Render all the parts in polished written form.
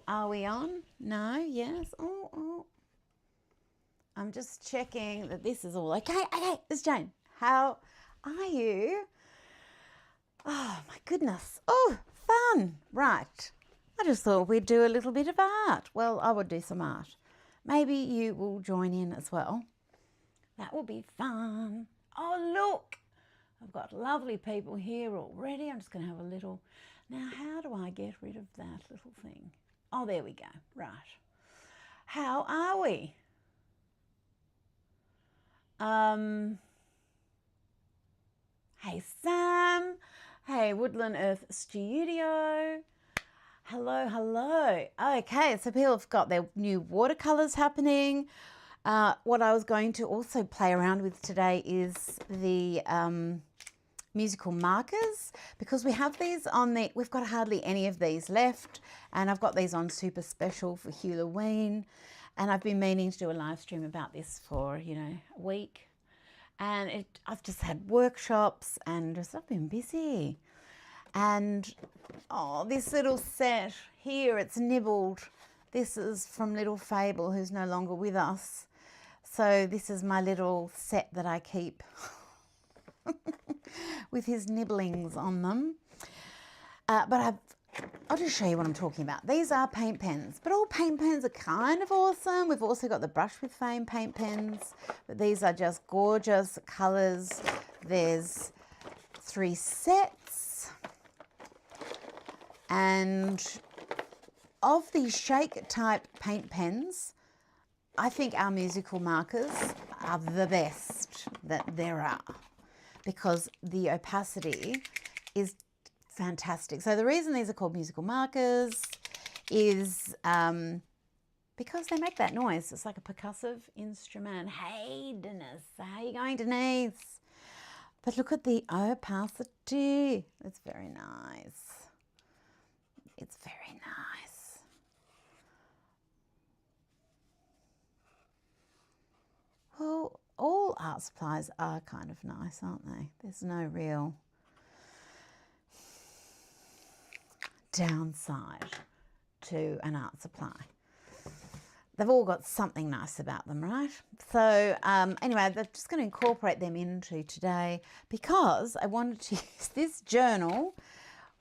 Are we on? No, yes. Oh. I'm just checking that this is all okay. Okay, it's Jane. How are you? Oh my goodness. Oh, fun. Right. I just thought we'd do a little bit of art. Well, I would do some art. Maybe you will join in as well. That will be fun. Oh, look. I've got lovely people here already. I'm just going to have a little... Now, how do I get rid of that little thing? Oh, there we go. Right. How are we? Hey, Sam. Hey, Woodland Earth Studio. Hello. Okay, so people have got their new watercolors happening. What I was going to also play around with today is the musical markers, because we have these on the, we've got hardly any of these left, and I've got these on super special for Halloween, and I've been meaning to do a live stream about this for, a week, and I've just had workshops and just, I've been busy. And oh, this little set here, it's nibbled. This is from Little Fable, who's no longer with us. So this is my little set that I keep with his nibblings on them. But I'll just show you what I'm talking about. These are paint pens, but all paint pens are kind of awesome. We've also got the Brush with Fame paint pens, but these are just gorgeous colors. There's 3 sets. And of these shake type paint pens, I think our musical markers are the best that there are, because the opacity is fantastic. So the reason these are called musical markers is because they make that noise. It's like a percussive instrument. Hey, Denise, how are you going, Denise? But look at the opacity. It's very nice. It's very nice. Well, all art supplies are kind of nice, aren't they? There's no real downside to an art supply. They've all got something nice about them, right? So anyway, they're just going to incorporate them into today because I wanted to use this journal,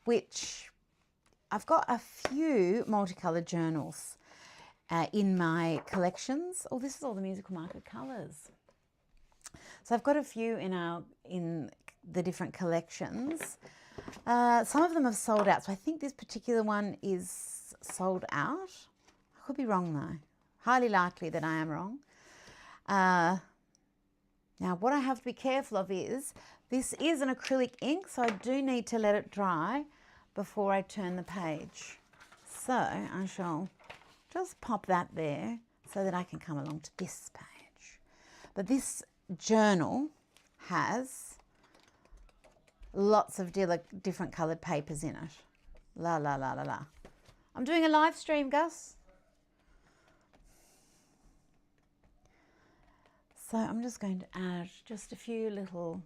which I've got a few multicolored journals in my collections. Oh, this is all the musical marker colors. So I've got a few in the different collections. Some of them have sold out. So I think this particular one is sold out. I could be wrong though. Highly likely that I am wrong. Now what I have to be careful of is, this is an acrylic ink, so I do need to let it dry before I turn the page. So I shall just pop that there so that I can come along to this page. But this journal has lots of different coloured papers in it. La la la la la. I'm doing a live stream, Gus. So I'm just going to add just a few little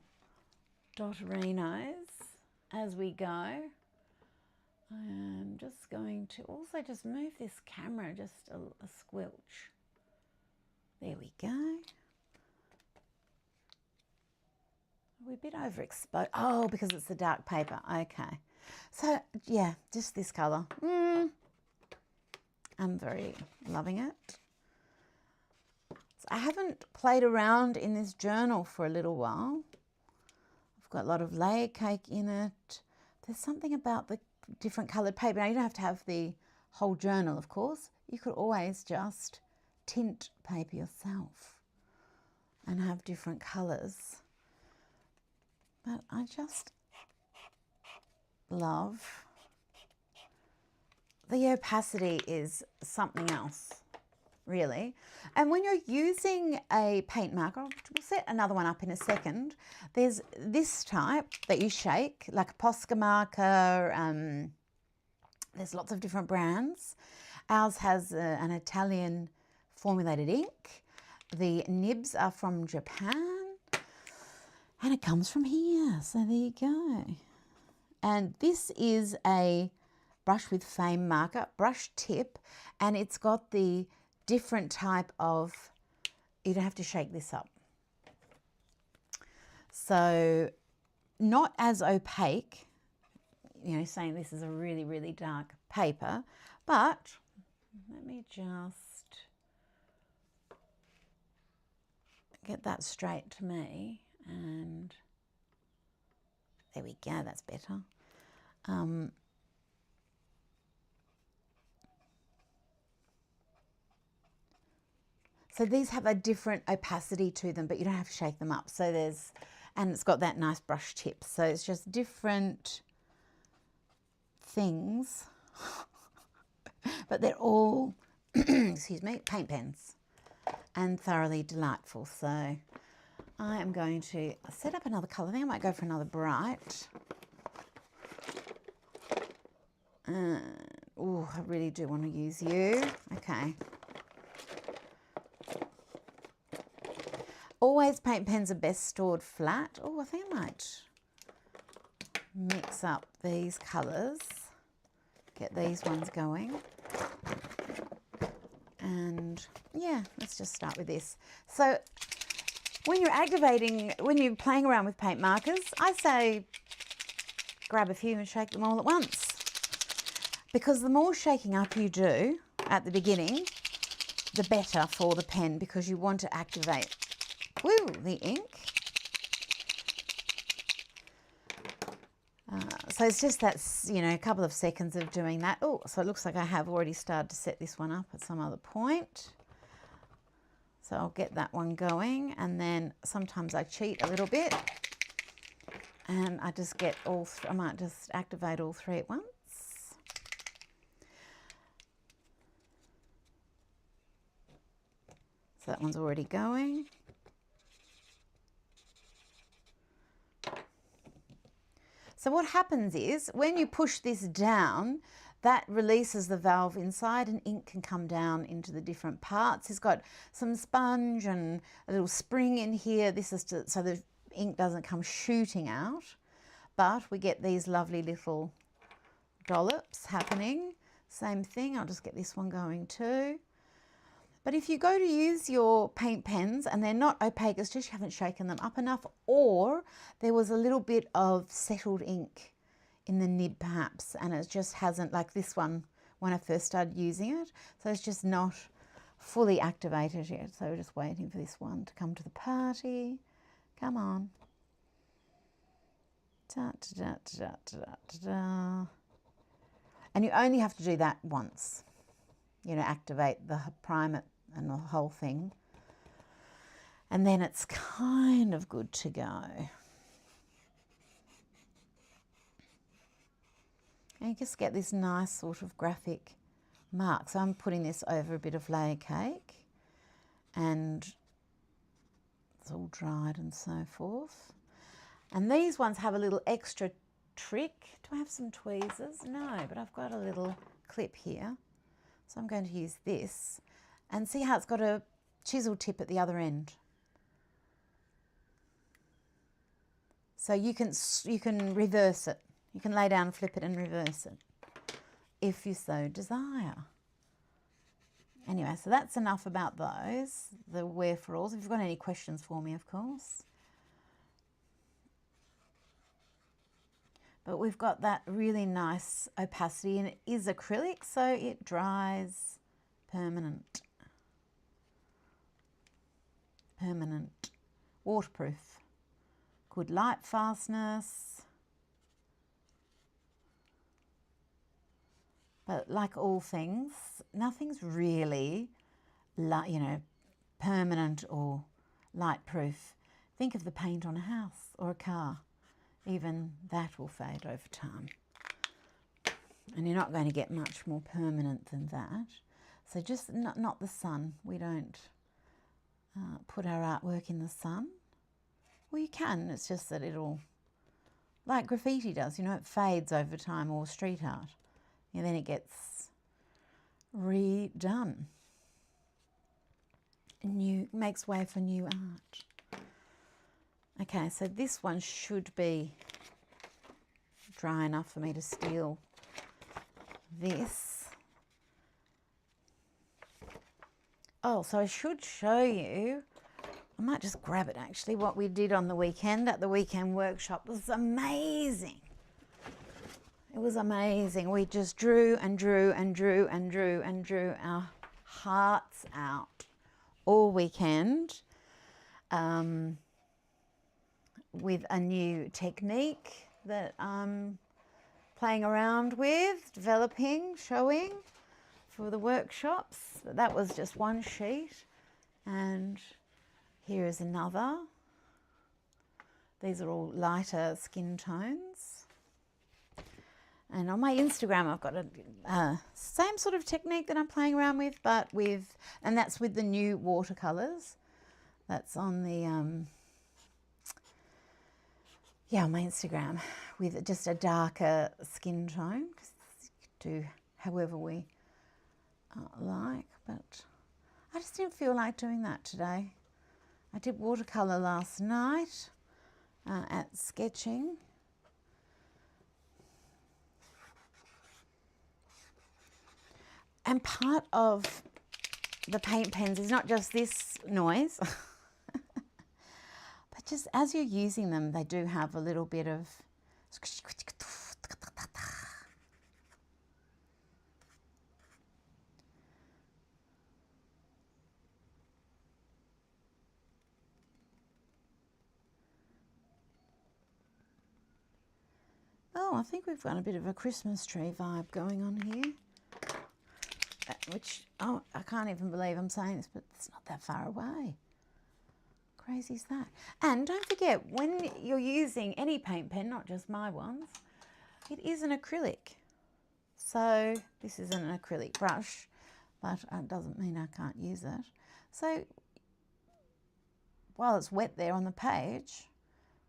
dotterinos as we go. I'm just going to also just move this camera just a squelch. There we go. We're a bit overexposed. Oh, because it's the dark paper. Okay. So, yeah, just this colour. I'm very loving it. So I haven't played around in this journal for a little while. I've got a lot of layer cake in it. There's something about the different coloured paper. Now, you don't have to have the whole journal, of course. You could always just tint paper yourself and have different colours. But I just love the opacity is something else, really. And when you're using a paint marker, we'll set another one up in a second, there's this type that you shake, like a Posca marker. There's lots of different brands. Ours has an Italian formulated ink. The nibs are from Japan. And it comes from here, so there you go. And this is a brush with Fame marker, brush tip, and it's got the different type of, you don't have to shake this up. So not as opaque, you know, saying this is a really, really dark paper, but let me just get that straight to me, and there we go, that's better. So these have a different opacity to them, but you don't have to shake them up. So there's, and it's got that nice brush tip. So it's just different things, but they're all, excuse me, paint pens and thoroughly delightful. So I am going to set up another colour. I think I might go for another bright. Oh, I really do want to use you. Okay. Always paint pens are best stored flat. Oh, I think I might mix up these colours, get these ones going. And yeah, let's just start with this. So when you're activating, when you're playing around with paint markers, I say grab a few and shake them all at once. Because the more shaking up you do at the beginning, the better for the pen, because you want to activate the ink. So it's just that, you know, a couple of seconds of doing that. Oh, so it looks like I have already started to set this one up at some other point. So I'll get that one going, and then sometimes I cheat a little bit and I just get all, I might just activate all three at once. So that one's already going. So what happens is when you push this down, that releases the valve inside and ink can come down into the different parts. It's got some sponge and a little spring in here. This is to, so the ink doesn't come shooting out, but we get these lovely little dollops happening. Same thing, I'll just get this one going too. But if you go to use your paint pens and they're not opaque, it's just you haven't shaken them up enough, or there was a little bit of settled ink in the nib perhaps, and it just hasn't, like this one when I first started using it, so it's just not fully activated yet. So we're just waiting for this one to come to the party. Come on. Da, da, da, da, da, da. And you only have to do that once. You know, activate the primer and the whole thing, and then it's kind of good to go. And you just get this nice sort of graphic mark. So I'm putting this over a bit of layer cake, and it's all dried and so forth. And these ones have a little extra trick. Do I have some tweezers? No, but I've got a little clip here. So I'm going to use this, and see how it's got a chisel tip at the other end. So you can reverse it. You can lay down, flip it and reverse it if you so desire. Anyway, so that's enough about those, the wear-for-alls. If you've got any questions for me, of course. But we've got that really nice opacity, and it is acrylic, so it dries permanent. Permanent. Waterproof. Good light fastness. But like all things, nothing's really, you know, permanent or light proof. Think of the paint on a house or a car. Even that will fade over time. And you're not going to get much more permanent than that. So just not the sun. We don't put our artwork in the sun. Well, you can, it's just that it'll, like graffiti does, you know, it fades over time, or street art. And then it gets redone. Makes way for new art. Okay, so this one should be dry enough for me to steal this. Oh, so I should show you, I might just grab it actually, what we did on the weekend at the weekend workshop. It was amazing. It was amazing. We just drew and drew and drew and drew and drew our hearts out all weekend with a new technique that I'm playing around with, developing, showing for the workshops. That was just one sheet, and here is another. These are all lighter skin tones. And on my Instagram, I've got a same sort of technique that I'm playing around with, but with, and that's with the new watercolors. That's on the, yeah, on my Instagram, with just a darker skin tone, because you can do however we like, but I just didn't feel like doing that today. I did watercolor last night at sketching. And part of the paint pens is not just this noise, but just as you're using them, they do have a little bit of oh, I think we've got a bit of a Christmas tree vibe going on here. Which, oh, I can't even believe I'm saying this, but it's not that far away. Crazy is that. And don't forget, when you're using any paint pen, not just my ones, it is an acrylic. So this is an acrylic brush, but it doesn't mean I can't use it. So while it's wet there on the page,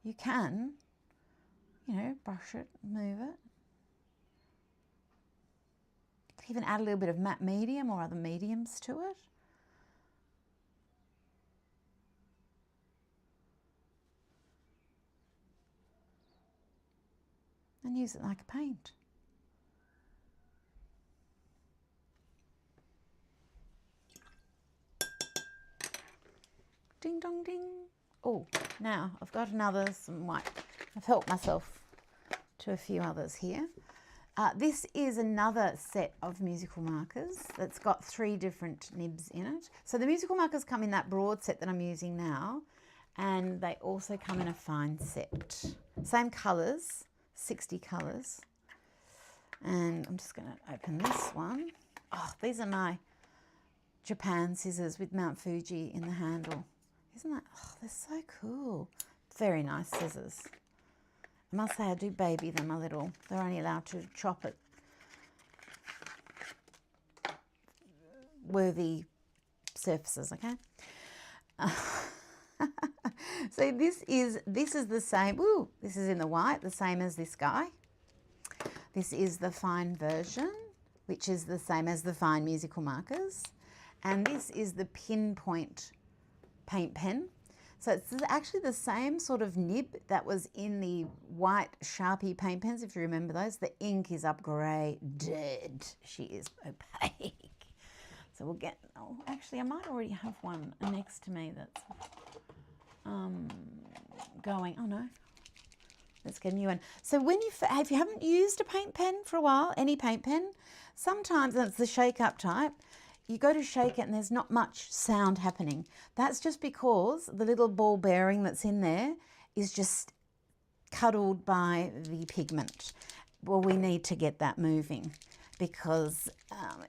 you can, you know, brush it, move it. Even add a little bit of matte medium or other mediums to it. And use it like a paint. Ding dong ding. Oh, now I've got some white. I've helped myself to a few others here. This is another set of musical markers that's got 3 different nibs in it. So the musical markers come in that broad set that I'm using now, and they also come in a fine set. Same colours, 60 colours. And I'm just going to open this one. Oh, these are my Japan scissors with Mount Fuji in the handle. Isn't that, oh, they're so cool. Very nice scissors. I must say I do baby them a little. They're only allowed to chop at worthy surfaces, okay? So this is the same. Ooh, this is in the white, the same as this guy. This is the fine version, which is the same as the fine musical markers. And this is the pinpoint paint pen. So it's actually the same sort of nib that was in the white Sharpie paint pens, if you remember those. The ink is upgraded. She is opaque. So we'll get, oh, actually I might already have one next to me that's going, oh no, let's get a new one. So when if you haven't used a paint pen for a while, any paint pen, sometimes it's the shake up type, you go to shake it and there's not much sound happening. That's just because the little ball bearing that's in there is just cuddled by the pigment. Well, we need to get that moving, because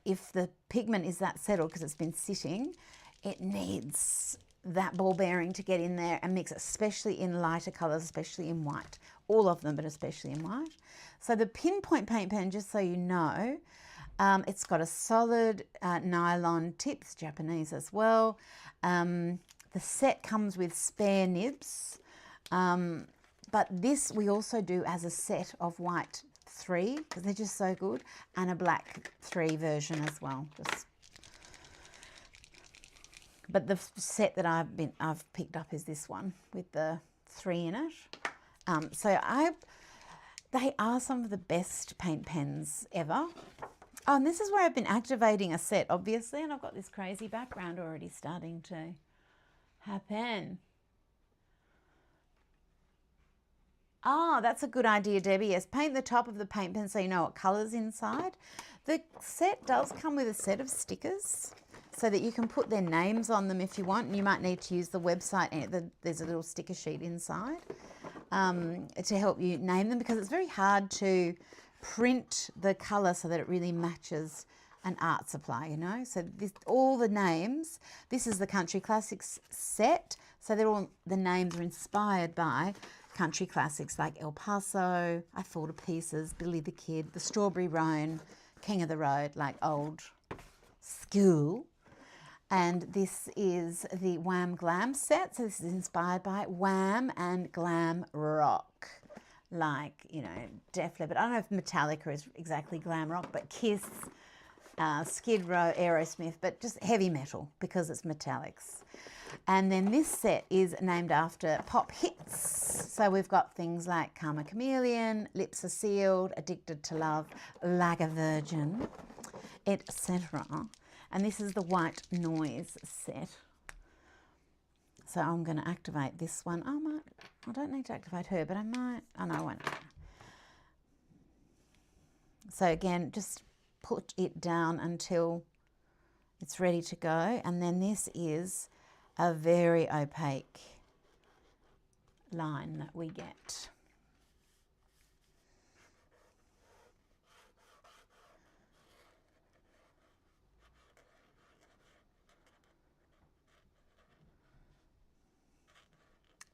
if the pigment is that settled because it's been sitting, it needs that ball bearing to get in there and mix, especially in lighter colours, especially in white. All of them, but especially in white. So the pinpoint paint pen, just so you know, it's got a solid nylon tip, it's Japanese as well. The set comes with spare nibs, but this we also do as a set of white 3, because they're just so good, and a black 3 version as well. But the set that I've picked up is this one with the 3 in it. So they are some of the best paint pens ever. Oh, and this is where I've been activating a set, obviously, and I've got this crazy background already starting to happen. Oh, that's a good idea, Debbie. Yes, paint the top of the paint pen so you know what colour's inside. The set does come with a set of stickers so that you can put their names on them if you want. And you might need to use the website, and there's a little sticker sheet inside to help you name them, because it's very hard to print the colour so that it really matches an art supply, you know. So all the names, this is the Country Classics set, so they're all, the names are inspired by country classics like El Paso, I Thought of Pieces, Billy the Kid, The Strawberry Roan, King of the Road, like old school. And this is the Wham Glam set. So this is inspired by Wham and glam rock. Like, you know, Def Leppard. I don't know if Metallica is exactly glam rock, but Kiss, Skid Row, Aerosmith, but just heavy metal because it's metallics. And then this set is named after pop hits. So we've got things like Karma Chameleon, Lips Are Sealed, Addicted to Love, Like a Virgin, etc. And this is the White Noise set. So I'm going to activate this one. I don't need to activate her, but I might. Oh, no, I won't. So again, just put it down until it's ready to go. And then this is a very opaque line that we get.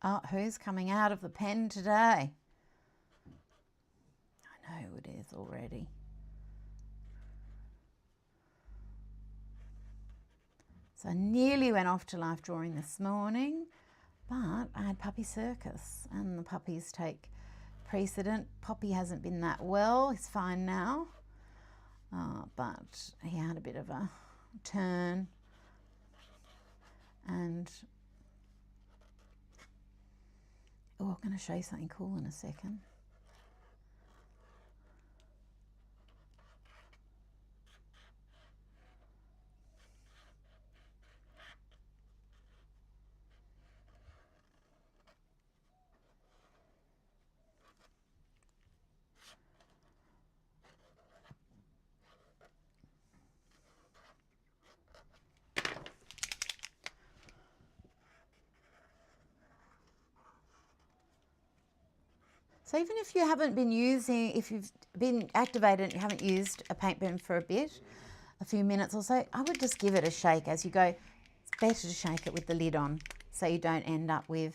Oh, who's coming out of the pen today? I know who it is already. So I nearly went off to life drawing this morning, but I had puppy circus and the puppies take precedent. Poppy hasn't been that well. He's fine now, but he had a bit of a turn, and I'm going to show you something cool in a second. So even if you haven't been using, if you've been activated and you haven't used a paint pen for a few minutes or so, I would just give it a shake as you go. It's better to shake it with the lid on so you don't end up with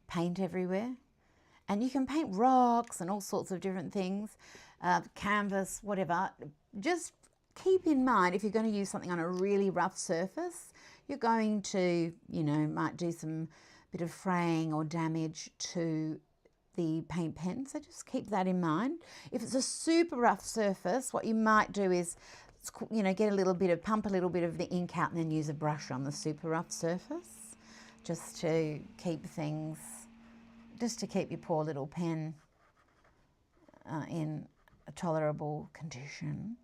paint everywhere. And you can paint rocks and all sorts of different things, canvas, whatever. Just keep in mind, if you're going to use something on a really rough surface, you're going to, you know, might do some bit of fraying or damage to the paint pen, so just keep that in mind. If it's a super rough surface, what you might do is, you know, get a little bit of, pump a little bit of the ink out and then use a brush on the super rough surface, just to keep things, just to keep your poor little pen in a tolerable condition.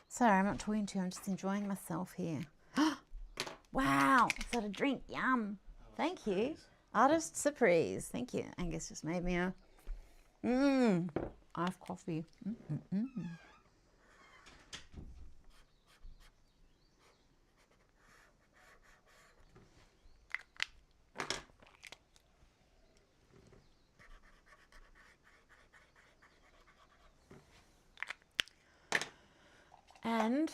Sorry, I'm not talking to you, I'm just enjoying myself here. Wow, is that a drink? Yum. Thank you. Artist surprise. Thank you. Angus just made me a iced coffee. And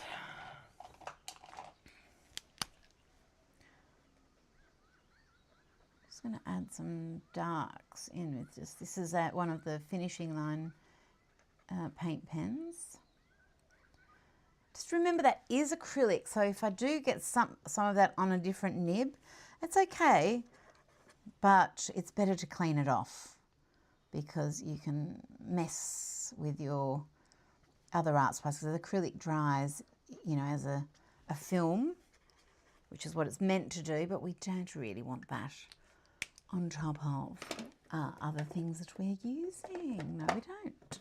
just going to add some darks in with this is one of the finishing line paint pens. Just remember that is acrylic, so if I do get some of that on a different nib, it's okay, but it's better to clean it off because you can mess with your other art supplies, because acrylic dries, you know, as a film, which is what it's meant to do, but we don't really want that on top of other things that we're using. No, we don't.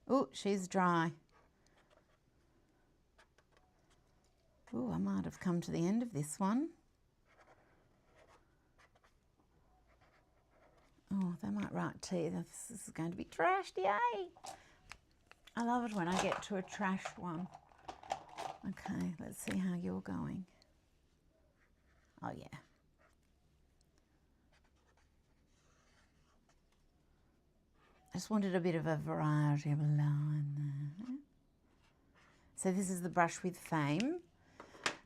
Oh, she's dry. Oh, I might have come to the end of this one. Oh, they might write to you, this is going to be trashed, yay! I love it when I get to a trash one. Okay, let's see how you're going. Oh, yeah. I just wanted a bit of a variety of line there. So this is the brush with Fame.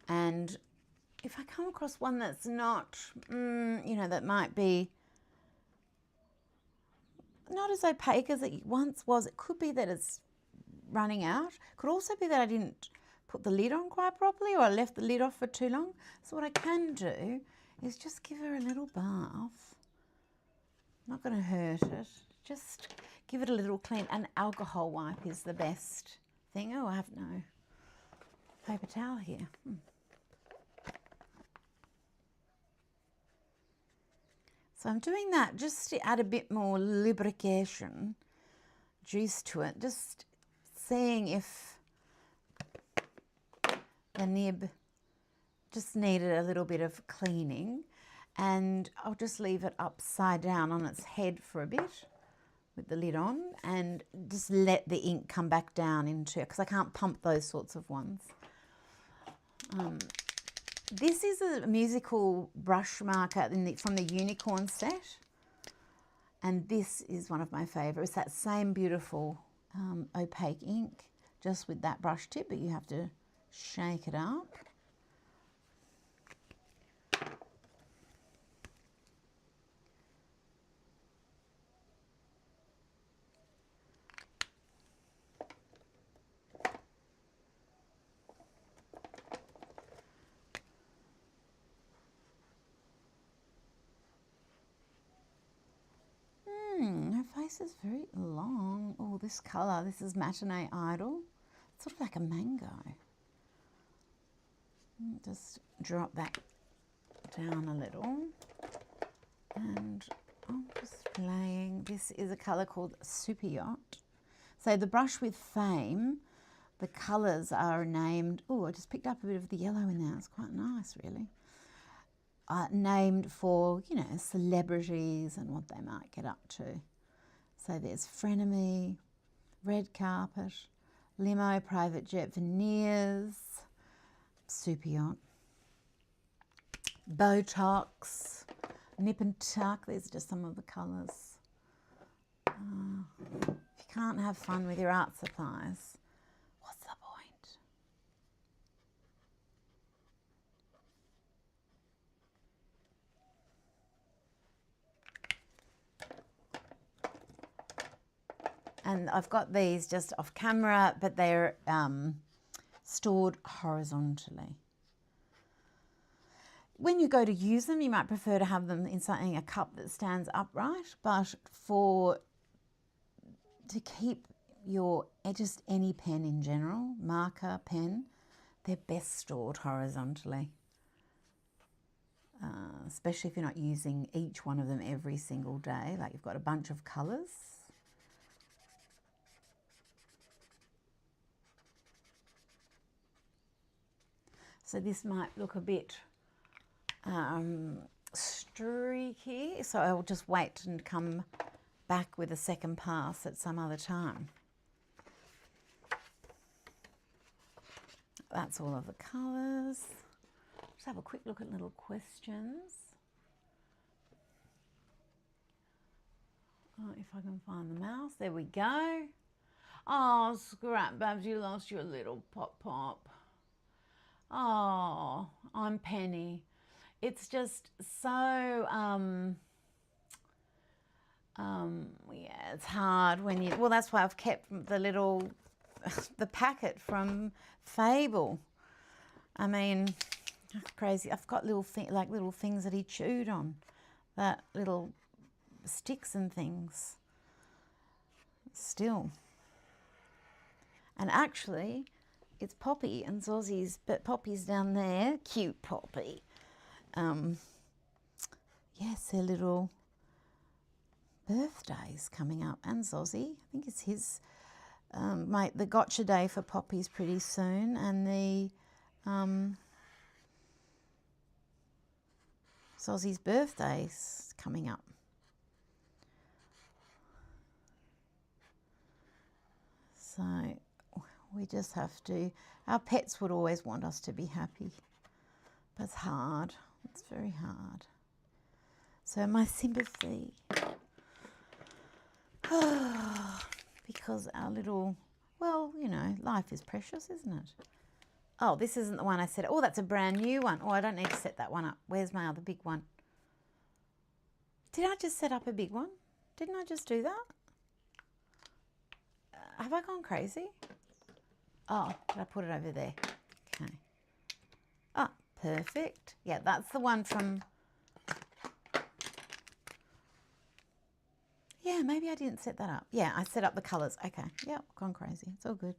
And if I come across one that's not, you know, that might be not as opaque as it once was, it could be that it's running out. Could also be that I didn't put the lid on quite properly, or I left the lid off for too long. So what I can do is just give her a little bath. Not going to hurt it. Just give it a little clean. An alcohol wipe is the best thing. Oh, I have no paper towel here. So I'm doing that just to add a bit more lubrication, juice to it, just seeing if the nib just needed a little bit of cleaning, and I'll just leave it upside down on its head for a bit with the lid on and just let the ink come back down into it, because I can't pump those sorts of ones. This is a musical brush marker from the Unicorn set, and this is one of my favourites. That same beautiful opaque ink, just with that brush tip, but you have to shake it up. Her face is very long. Oh, this colour, this is Matinee Idol. It's sort of like a mango. Just drop that down a little. And I'm just playing. This is a colour called Super Yacht. So the brush with Fame, the colours are named. Oh, I just picked up a bit of the yellow in there. It's quite nice, really. Named for, you know, celebrities and what they might get up to. So there's Frenemy, Red Carpet, Limo, Private Jet, Veneers, Super Yacht, Botox, Nip and Tuck. These are just some of the colours. If you can't have fun with your art supplies, what's the point? And I've got these just off camera, but they're stored horizontally. When you go to use them, you might prefer to have them in something, a cup that stands upright, but to keep your, just any pen in general, marker, pen, they're best stored horizontally. Especially if you're not using each one of them every single day, like you've got a bunch of colours. So this might look a bit streaky, so I'll just wait and come back with a second pass at some other time. That's all of the colours. Just have a quick look at little questions. Oh, if I can find the mouse, there we go. Oh, Scrap Babs, you lost your little pop. Oh, I'm Penny. It's just so, yeah, it's hard when you, well, that's why I've kept the little, the packet from Fable. I mean, crazy. I've got little things that he chewed on, that little sticks and things still. And actually, it's Poppy and Zozzy's, but Poppy's down there. Cute Poppy. Yes, their little birthdays coming up, and Zozzy. I think it's his. The gotcha day for Poppy's pretty soon, and the Zozzy's birthday's coming up. So we just have to. Our pets would always want us to be happy, but it's hard. It's very hard. So my sympathy. Because our little, well, you know, life is precious, isn't it? Oh, this isn't the one I set. Oh, that's a brand new one. Oh, I don't need to set that one up. Where's my other big one? Did I just set up a big one? Didn't I just do that? Have I gone crazy? Oh, did I put it over there? Okay. Oh, perfect. Yeah, that's the one from... Yeah, maybe I didn't set that up. Yeah, I set up the colours. Okay, yeah, gone crazy. It's all good.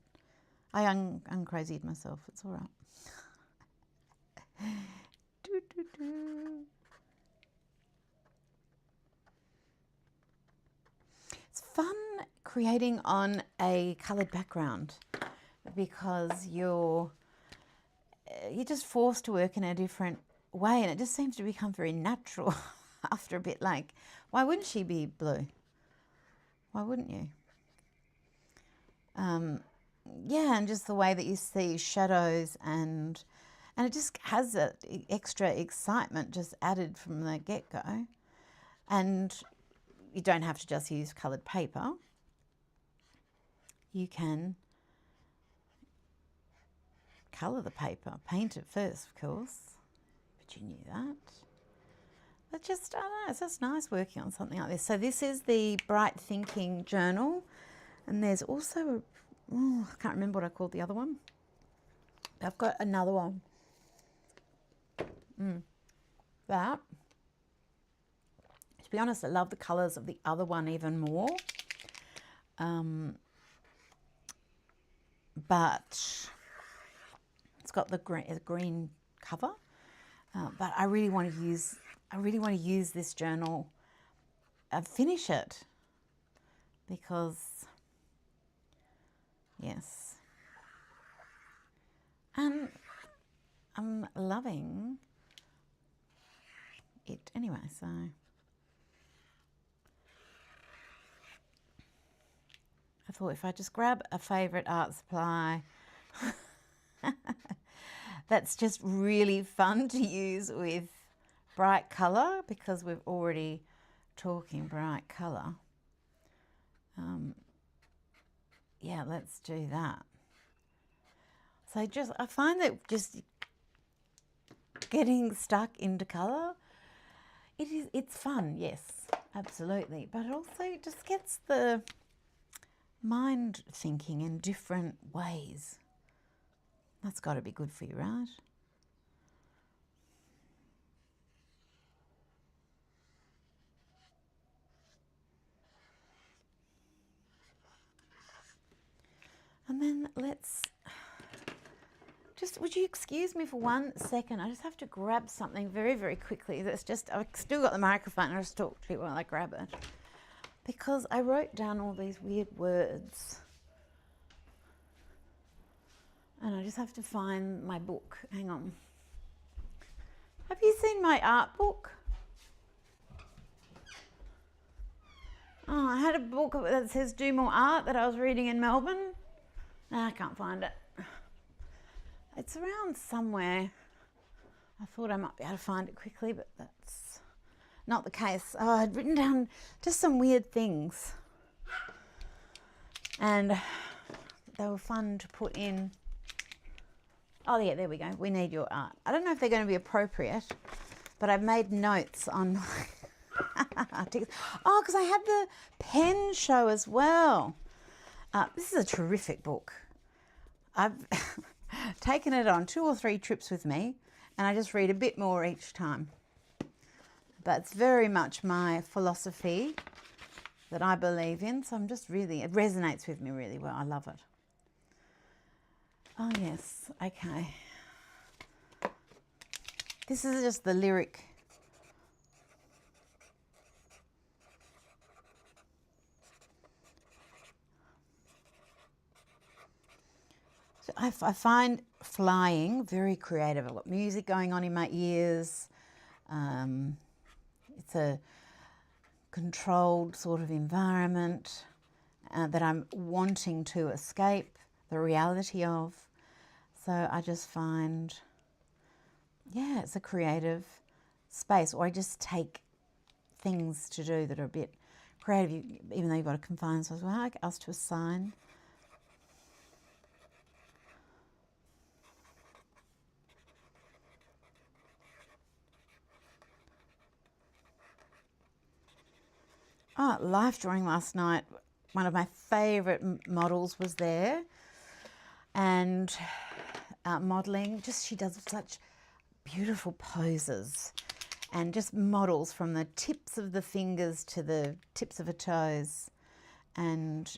I uncrazied myself. It's all right. It's fun creating on a coloured background because you're just forced to work in a different way, and it just seems to become very natural after a bit. Like, why wouldn't she be blue? Why wouldn't you? Yeah, and just the way that you see shadows, and it just has that extra excitement just added from the get-go. And you don't have to just use coloured paper. You can colour the paper, paint it first, of course, but you knew that. But just, I don't know, it's just nice working on something like this. So this is the Bright Thinking journal, and there's also, I can't remember what I called the other one. I've got another one. That. To be honest, I love the colours of the other one even more. But it's got the green cover. But I really want to use this journal and finish it, because yes, and I'm loving it anyway. So I thought if I just grab a favourite art supply that's just really fun to use with bright colour, because we're already talking bright colour. Yeah, let's do that. So I find that just getting stuck into colour, it's fun, yes, absolutely, but it also just gets the mind thinking in different ways. That's got to be good for you, right? And then let's just, would you excuse me for 1 second? I just have to grab something very, very quickly. That's just, I've still got the microphone, I'll just talk to you while I grab it. Because I wrote down all these weird words. And I just have to find my book. Hang on. Have you seen my art book? Oh, I had a book that says Do More Art that I was reading in Melbourne. No, I can't find it. It's around somewhere. I thought I might be able to find it quickly, but that's not the case. Oh, I'd written down just some weird things. And they were fun to put in. Oh yeah, there we go. We need your art. I don't know if they're going to be appropriate, but I've made notes on. Oh, because I had the pen show as well. This is a terrific book. I've taken it on 2 or 3 trips with me, and I just read a bit more each time. But it's very much my philosophy that I believe in, so I'm just really, it resonates with me really well. I love it. Oh yes, okay. This is just the lyric. So I find flying very creative. I've got music going on in my ears. It's a controlled sort of environment that I'm wanting to escape the reality of. So I just find, yeah, it's a creative space. Or I just take things to do that are a bit creative, even though you've got to confine yourself. Well, I asked to assign. Oh, life drawing last night. One of my favourite models was there, and modelling. Just she does such beautiful poses, and just models from the tips of the fingers to the tips of her toes, and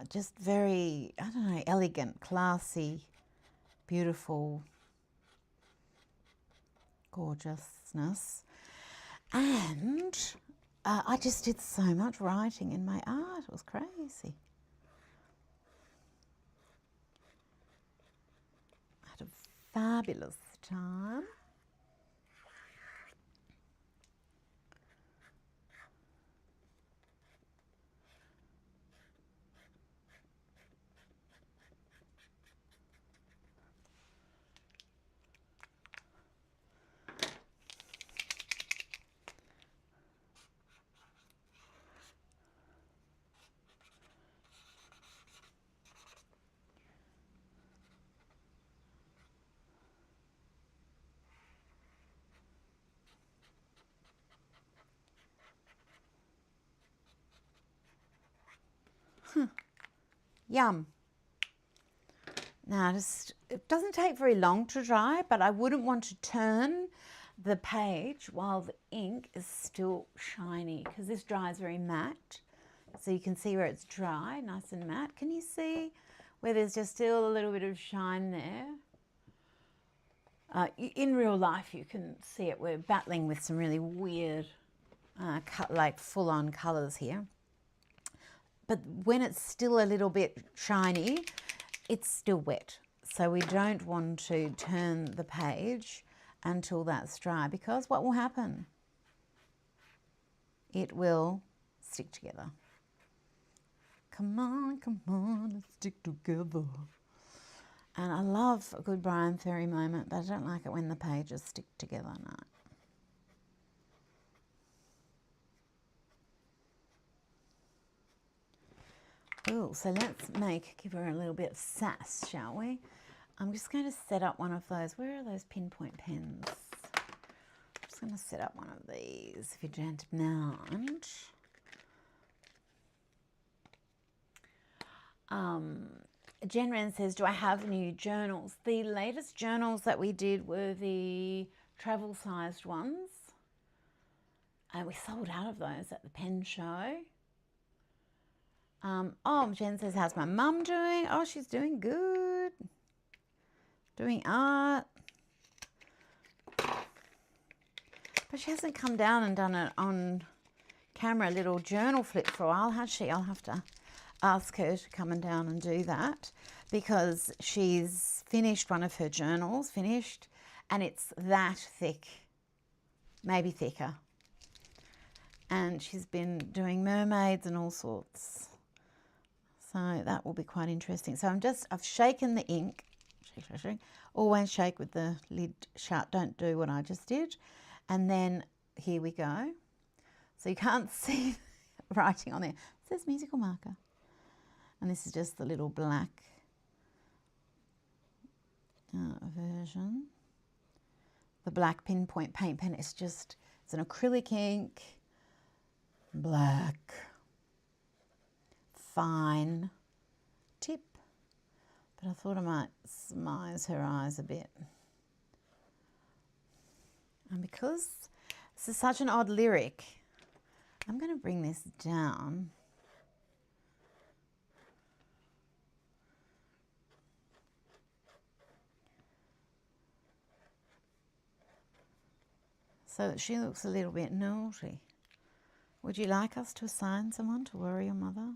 just very, I don't know, elegant, classy, beautiful, gorgeousness, and. I just did so much writing in my art. It was crazy. I had a fabulous time. Yum. Now, it doesn't take very long to dry, but I wouldn't want to turn the page while the ink is still shiny, because this dries very matte. So you can see where it's dry, nice and matte. Can you see where there's just still a little bit of shine there? In real life, you can see it. We're battling with some really weird, like full-on colours here. But when it's still a little bit shiny, it's still wet. So we don't want to turn the page until that's dry, because what will happen? It will stick together. Come on, let's stick together. And I love a good Brian Ferry moment, but I don't like it when the pages stick together. No. Oh, so let's give her a little bit of sass, shall we? I'm just going to set up one of those. Where are those pinpoint pens? I'm just going to set up one of these, if you don't mind. Jen Wren says, do I have new journals? The latest journals that we did were the travel-sized ones. And we sold out of those at the pen show. Oh, Jen says, how's my mum doing? Oh, she's doing good. Doing art. But she hasn't come down and done it on camera, a little journal flip for a while, has she? I'll have to ask her to come down and do that, because she's finished one of her journals, and it's that thick, maybe thicker. And she's been doing mermaids and all sorts. So that will be quite interesting. So I've shaken the ink. Shake. Always shake with the lid shut. Don't do what I just did. And then here we go. So you can't see writing on there. It says musical marker. And this is just the little black version. The black pinpoint paint pen is just, it's an acrylic ink, black, fine tip. But I thought I might smize her eyes a bit. And because this is such an odd lyric, I'm going to bring this down. So that she looks a little bit naughty. Would you like us to assign someone to worry your mother?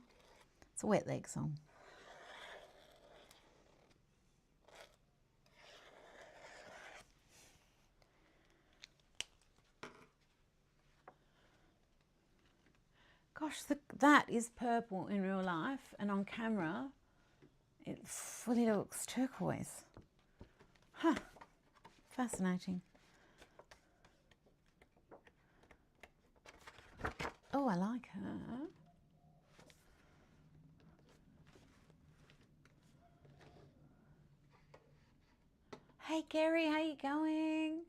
It's a wet leg song. Gosh, that is purple in real life, and on camera it fully looks turquoise. Huh, fascinating. Oh, I like her. Hey Gary, how you going?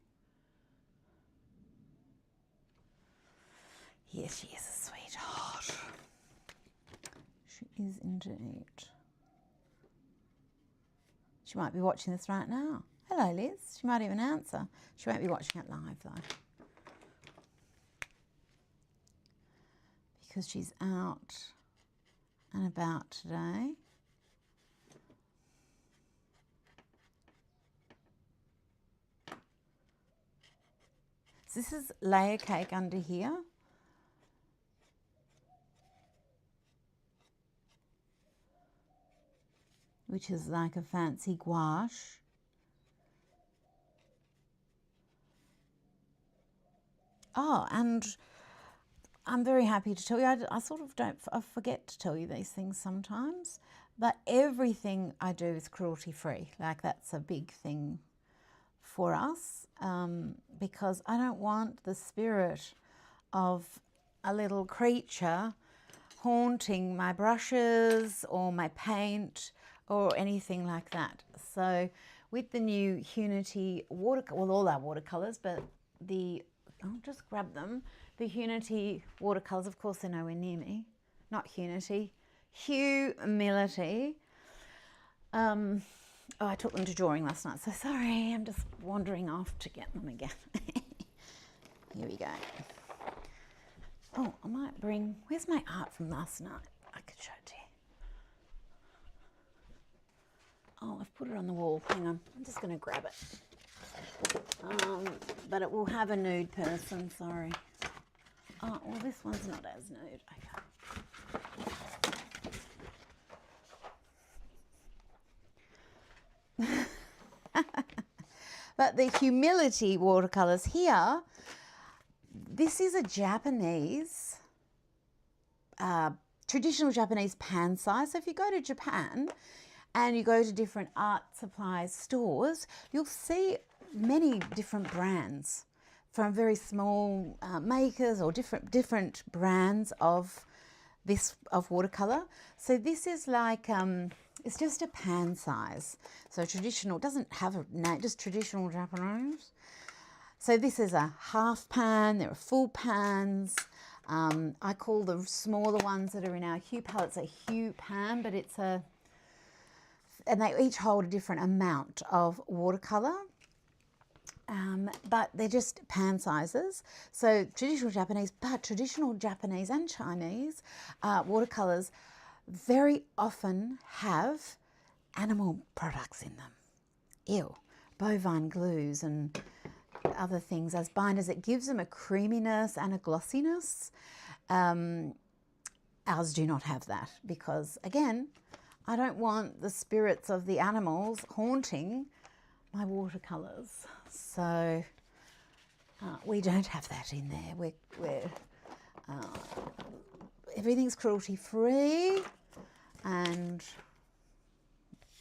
Yes, she is a sweetheart. She is indeed. She might be watching this right now. Hello, Liz. She might even answer. She won't be watching it live, though, because she's out and about today. So this is layer cake under here. Which is like a fancy gouache. Oh, and I'm very happy to tell you, I sort of I forget to tell you these things sometimes, but everything I do is cruelty-free. Like, that's a big thing for us, because I don't want the spirit of a little creature haunting my brushes or my paint or anything like that. So with the new Unity well, all our watercolors, but I'll just grab them. The Unity watercolors, of course, they're nowhere near me. Not Unity, Humility. Oh, I took them to drawing last night, so sorry, I'm just wandering off to get them again. Here we go. Oh, I might bring, where's my art from last night? I could show it to you. Oh, I've put it on the wall. Hang on, I'm just going to grab it. But it will have a nude person, sorry. Oh, well, this one's not as nude. Okay. But the Humility watercolors here, this is a Japanese, traditional Japanese pan size. So if you go to Japan and you go to different art supplies stores, you'll see many different brands from very small makers or different brands of watercolor. So this is like, it's just a pan size. So traditional, doesn't have a name, just traditional Japanese. So this is a half pan, there are full pans. I call the smaller ones that are in our HUE palettes a HUE pan, but it's and they each hold a different amount of watercolor. But they're just pan sizes. So traditional Japanese, but traditional Japanese and Chinese watercolors very often have animal products in them. Ew, bovine glues and other things as binders. It gives them a creaminess and a glossiness. Ours do not have that because, again, I don't want the spirits of the animals haunting my watercolors. So we don't have that in there. Everything's cruelty free, and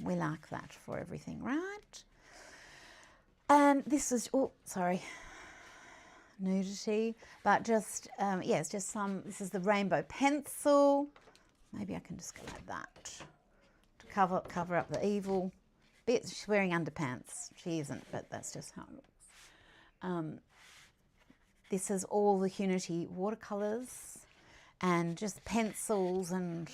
we like that for everything, right? And this is, oh, sorry, nudity, but just, yeah, it's just some, this is the rainbow pencil, Maybe I can just go like that to cover up the evil bit. She's wearing underpants. She isn't, but that's just how it looks. This is all the HUE watercolors and just pencils and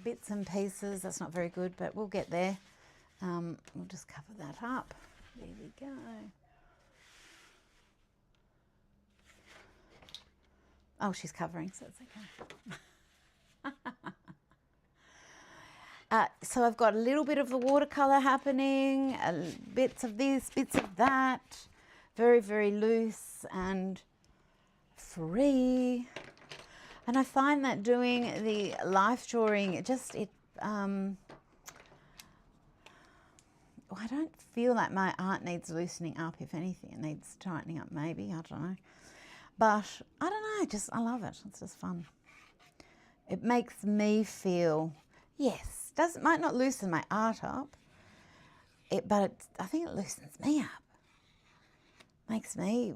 bits and pieces. That's not very good, but we'll get there. We'll just cover that up. There we go. Oh, she's covering, so it's okay. So I've got a little bit of the watercolor happening, bits of this, bits of that. Very, very loose and free. And I find that doing the life drawing, I don't feel like my art needs loosening up. If anything, it needs tightening up maybe, I don't know. But I don't know, I love it. It's just fun. It makes me feel, yes, might not loosen my art up, but I think it loosens me up. Makes me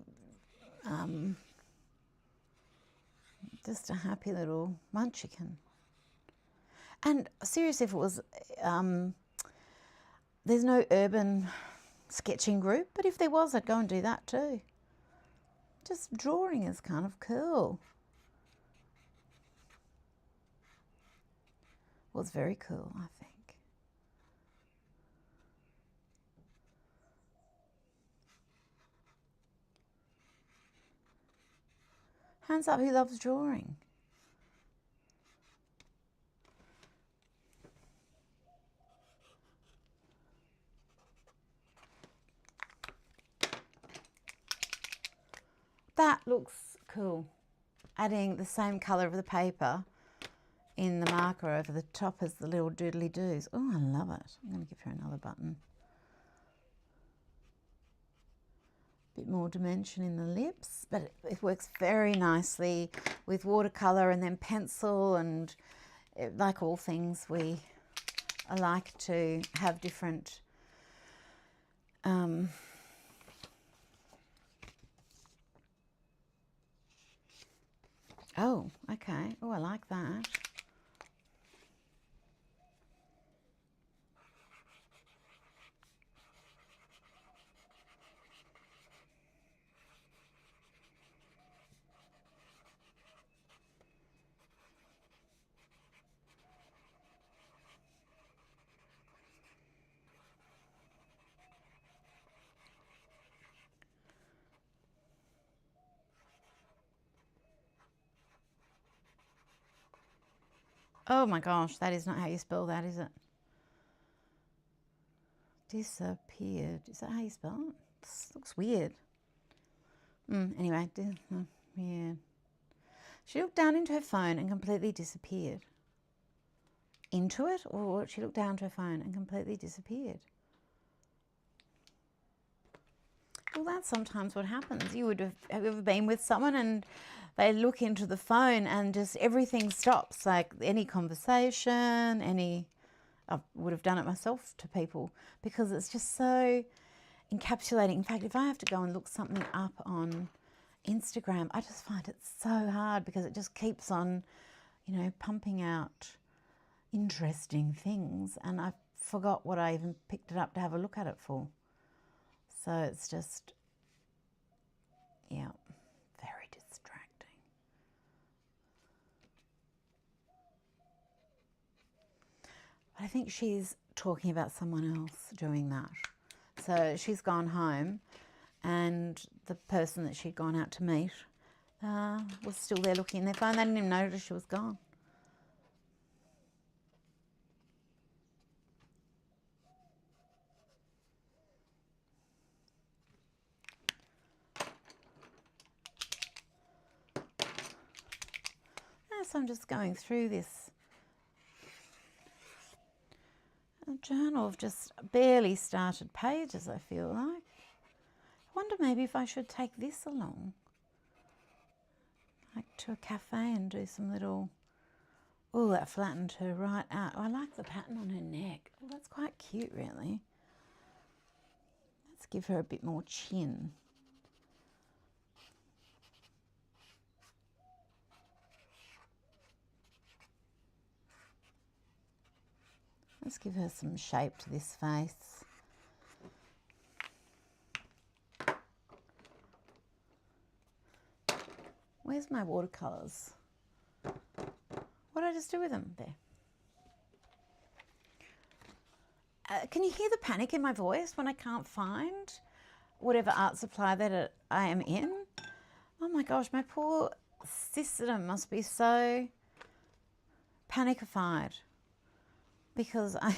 just a happy little munchkin. And seriously, if it was, there's no urban sketching group, but if there was, I'd go and do that too. Just drawing is kind of cool. Well, it's very cool, I think. Hands up who loves drawing. That looks cool. Adding the same colour of the paper in the marker over the top as the little doodly doos. Oh, I love it. I'm going to give her another button. Bit more dimension in the lips, but it works very nicely with watercolour and then pencil, and like all things, I like to have different oh, okay. Oh, I like that. Oh my gosh, that is not how you spell that, is it? Disappeared. Is that how you spell it? This looks weird. Anyway, weird. She looked down into her phone and completely disappeared. Into it, or she looked down to her phone and completely disappeared. Well, that's sometimes what happens. Have you ever been with someone and they look into the phone and just everything stops, like any conversation, I would have done it myself to people because it's just so encapsulating. In fact, if I have to go and look something up on Instagram, I just find it so hard because it just keeps on, pumping out interesting things, and I forgot what I even picked it up to have a look at it for. So it's just, yeah, very distracting. But I think she's talking about someone else doing that. So she's gone home, and the person that she'd gone out to meet was still there looking in their phone. They didn't even notice she was gone. So I'm just going through this journal of just barely started pages, I feel like. I wonder maybe if I should take this along, like to a cafe and do some little, oh, that flattened her right out. Oh, I like the pattern on her neck. Oh, that's quite cute, really. Let's give her a bit more chin. Let's give her some shape to this face. Where's my watercolors? What did I just do with them? There. Can you hear the panic in my voice when I can't find whatever art supply that I am in? Oh my gosh, my poor system must be so panicified, because I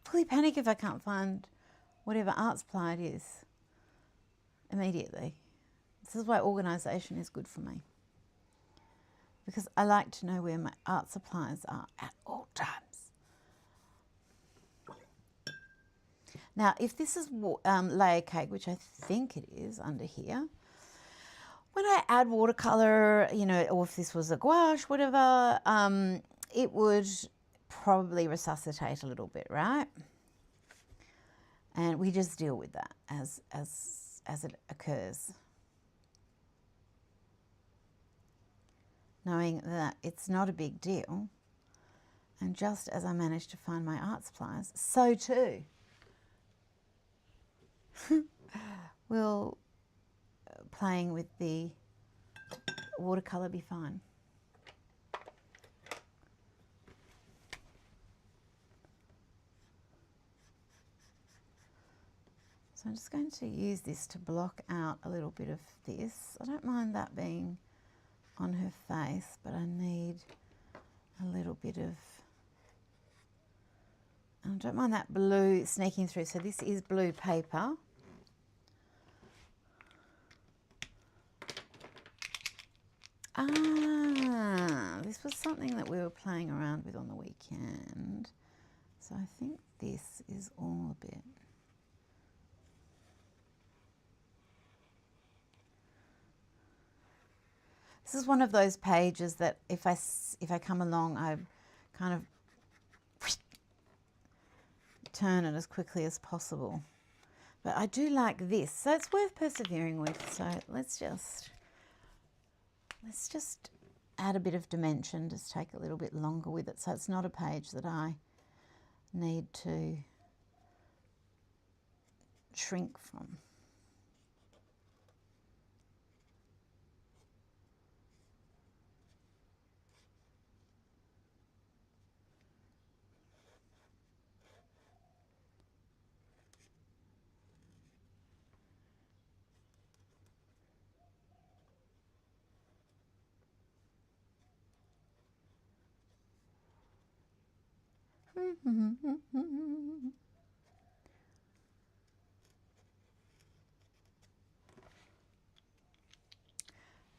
fully panic if I can't find whatever art supply it is immediately. This is why organisation is good for me, because I like to know where my art supplies are at all times. Now, if this is layer cake, which I think it is under here, when I add watercolour, you know, or if this was a gouache, whatever, it would probably resuscitate a little bit, right? And we just deal with that as it occurs, knowing that it's not a big deal. And just as I managed to find my art supplies, so too will playing with the watercolour be fine. So I'm just going to use this to block out a little bit of this. I don't mind that being on her face, but I need a little bit of, I don't mind that blue sneaking through. So this is blue paper. Ah, this was something that we were playing around with on the weekend. So I think this is all a bit. This is one of those pages that if I come along, I kind of turn it as quickly as possible. But I do like this, so it's worth persevering with. So let's just add a bit of dimension, just take a little bit longer with it, so it's not a page that I need to shrink from.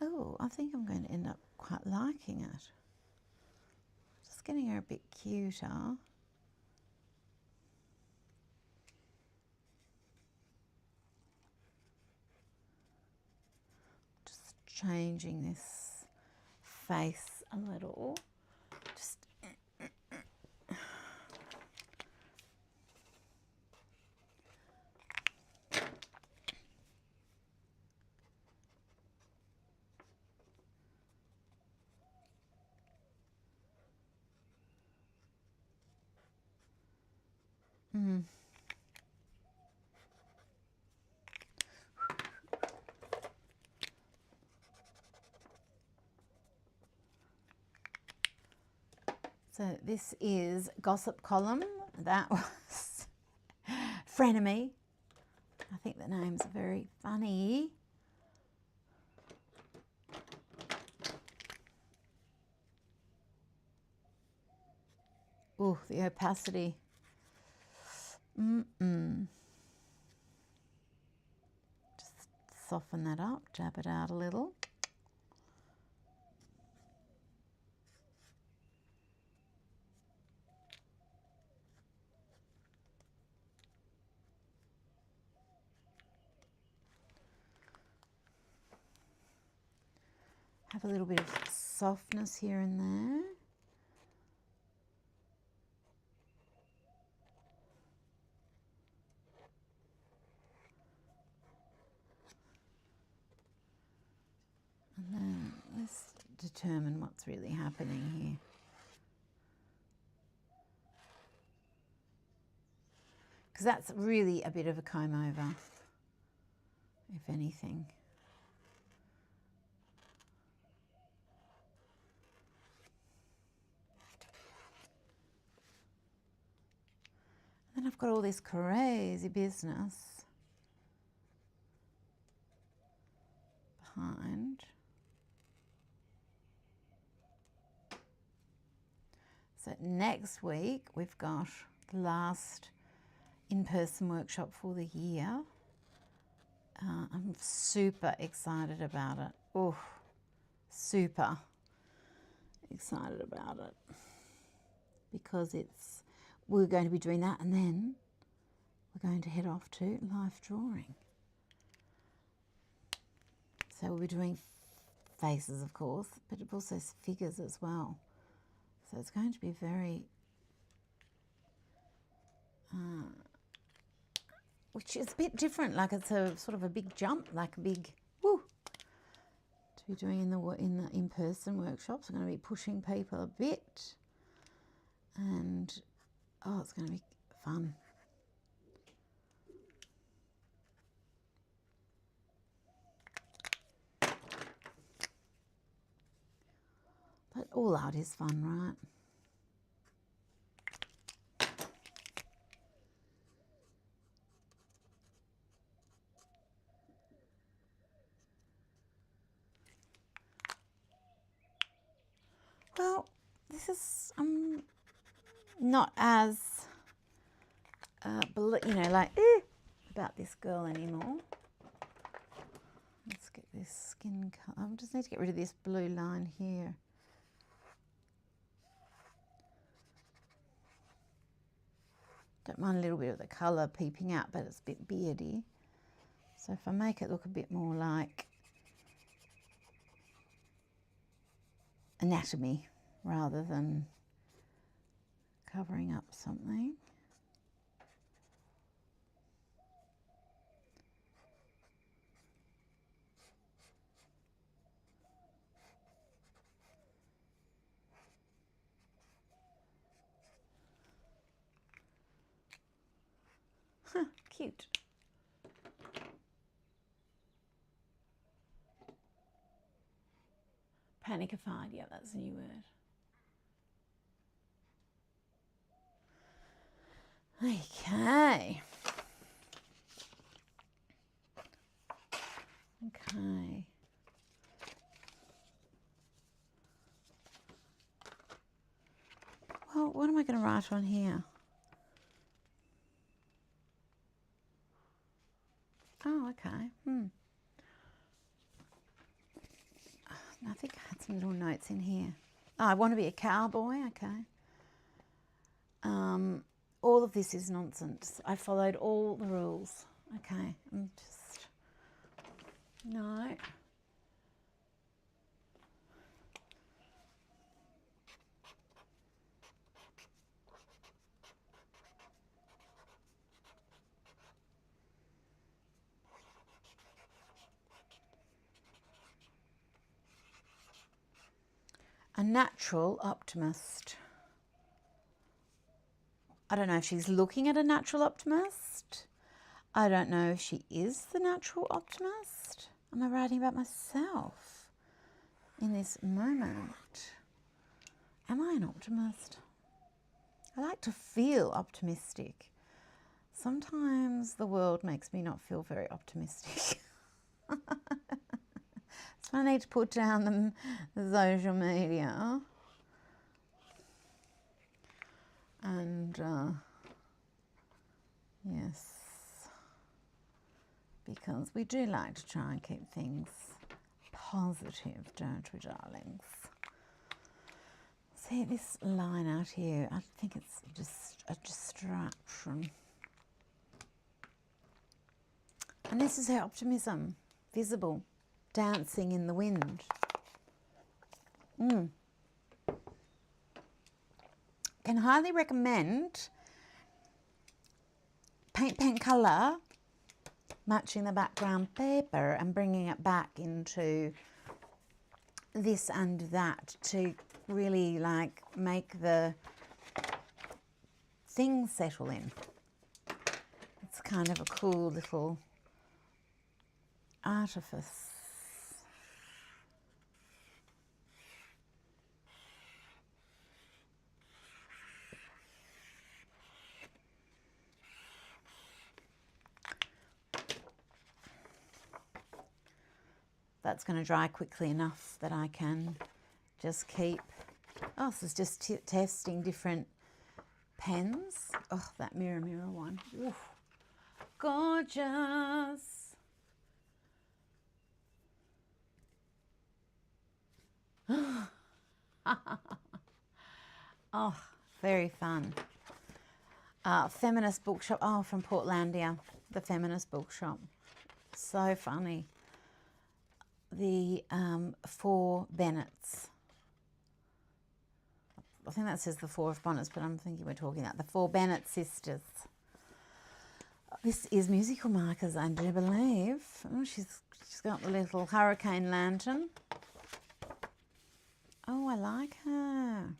Oh, I think I'm going to end up quite liking it. Just getting her a bit cuter. Just changing this face a little. Just So this is Gossip Column. That was Frenemy. I think the names are very funny. Oh, the opacity. Just soften that up, jab it out a little. Have a little bit of softness here and there. And then let's determine what's really happening here. because that's really a bit of a comb over, if anything. Then I've got all this crazy business behind. So next week we've got the last in-person workshop for the year. I'm super excited about it. Oh, super excited about it, because we're going to be doing that, and then we're going to head off to life drawing. So we'll be doing faces, of course, but also figures as well. So it's going to be very, which is a bit different, like it's a sort of a big jump, like a big woo, to be doing in the in-person workshops. I'm going to be pushing people a bit, and oh, it's going to be fun. But all art is fun, right? Well, this is not as you know, like about this girl anymore. Let's get this skin color. I just need to get rid of this blue line here. Don't mind a little bit of the colour peeping out, but it's a bit beardy. So if I make it look a bit more like anatomy rather than covering up something. Huh, cute. Panicified, yeah, that's a new word. Okay. Okay. Well, what am I going to write on here? Oh, okay. I think I had some little notes in here. Oh, I want to be a cowboy. Okay. All of this is nonsense. I followed all the rules. Okay. I'm just... No. A natural optimist. I don't know if she's looking at a natural optimist. I don't know if she is the natural optimist. Am I writing about myself in this moment? Am I an optimist? I like to feel optimistic. Sometimes the world makes me not feel very optimistic. So I need to put down the social media. And yes, because we do like to try and keep things positive, don't we, darlings? See this line out here? I think it's just a distraction. And this is her optimism, visible, dancing in the wind. Can highly recommend paint pen colour, matching the background paper and bringing it back into this and that to really like make the things settle in. kind of a cool little artifice. That's going to dry quickly enough that I can just keep. Oh, this is just testing different pens. Oh, that mirror one. Oof. Gorgeous. Oh, very fun. Feminist bookshop. Oh, from Portlandia, the Feminist bookshop. So funny. The 4 Bennets. I think that says the 4 of Bonnets, but I'm thinking we're talking about the 4 Bennett sisters. This is musical markers, I do believe. Oh, she's got the little hurricane lantern. Oh, I like her.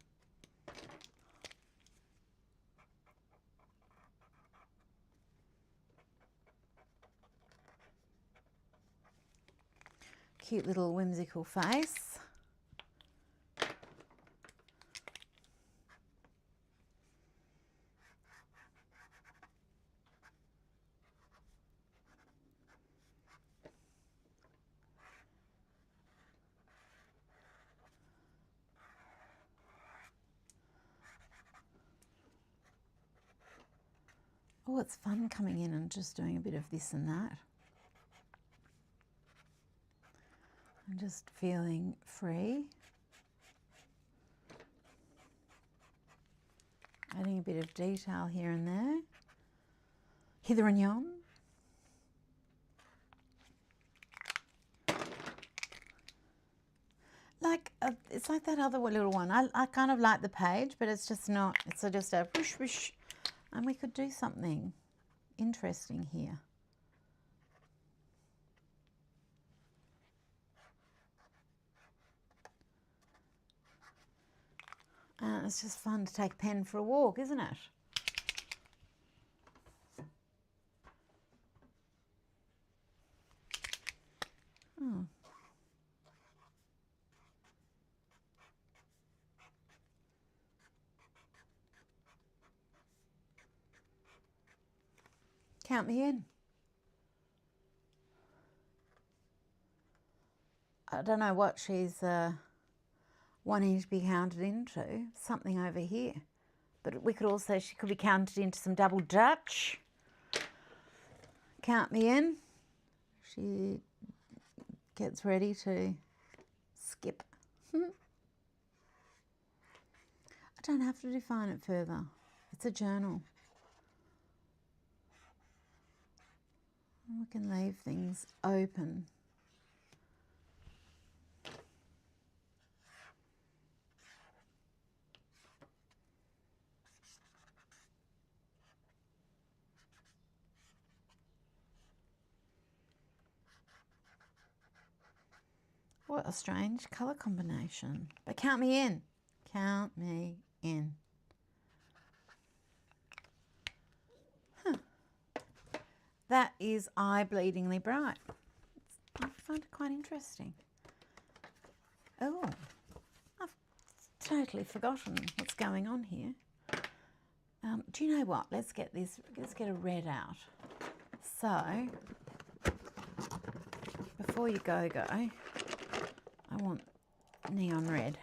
Cute little whimsical face. Oh, it's fun coming in and just doing a bit of this and that. I'm just feeling free. Adding a bit of detail here and there. Hither and yon. Like, it's like that other little one. I kind of like the page, but it's just not, it's just a whoosh, whoosh. And we could do something interesting here. And it's just fun to take a pen for a walk, isn't it? Oh. Count me in. I don't know what she's wanting to be counted into. Something over here. But we could also, she could be counted into some double Dutch. Count me in. She gets ready to skip. I don't have to define it further. It's a journal. We can leave things open. What a strange colour combination. But count me in. Count me in. Huh. That is eye-bleedingly bright. I find it quite interesting. Oh, I've totally forgotten what's going on here. Do you know what? Let's get a red out. So, before you go, I want neon red.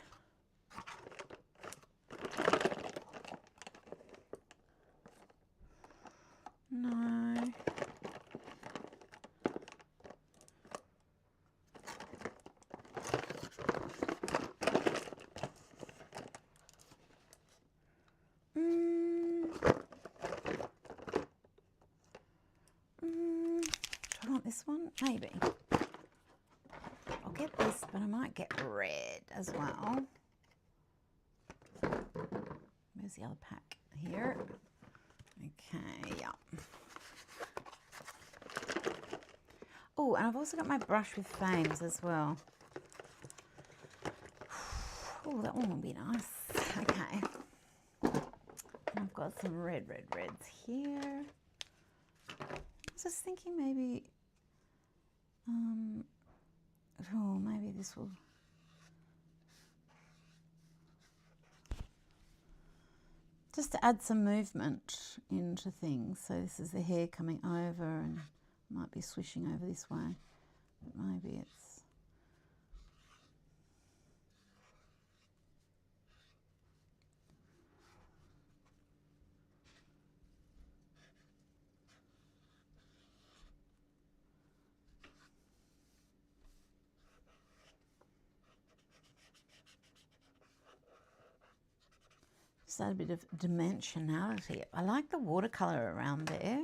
No. Do I want this one? Maybe. I'll get this, but I might get red as well. Where's the other pack? Here. Okay, yeah. Oh, and I've also got my brush with flames as well. Oh, that one will be nice. Okay. And I've got some reds here. was just thinking maybe, oh, maybe this will. Just to add some movement into things. So this is the hair coming over and might be swishing over this way. But maybe it's... Just add a bit of dimensionality. I like the watercolor around there.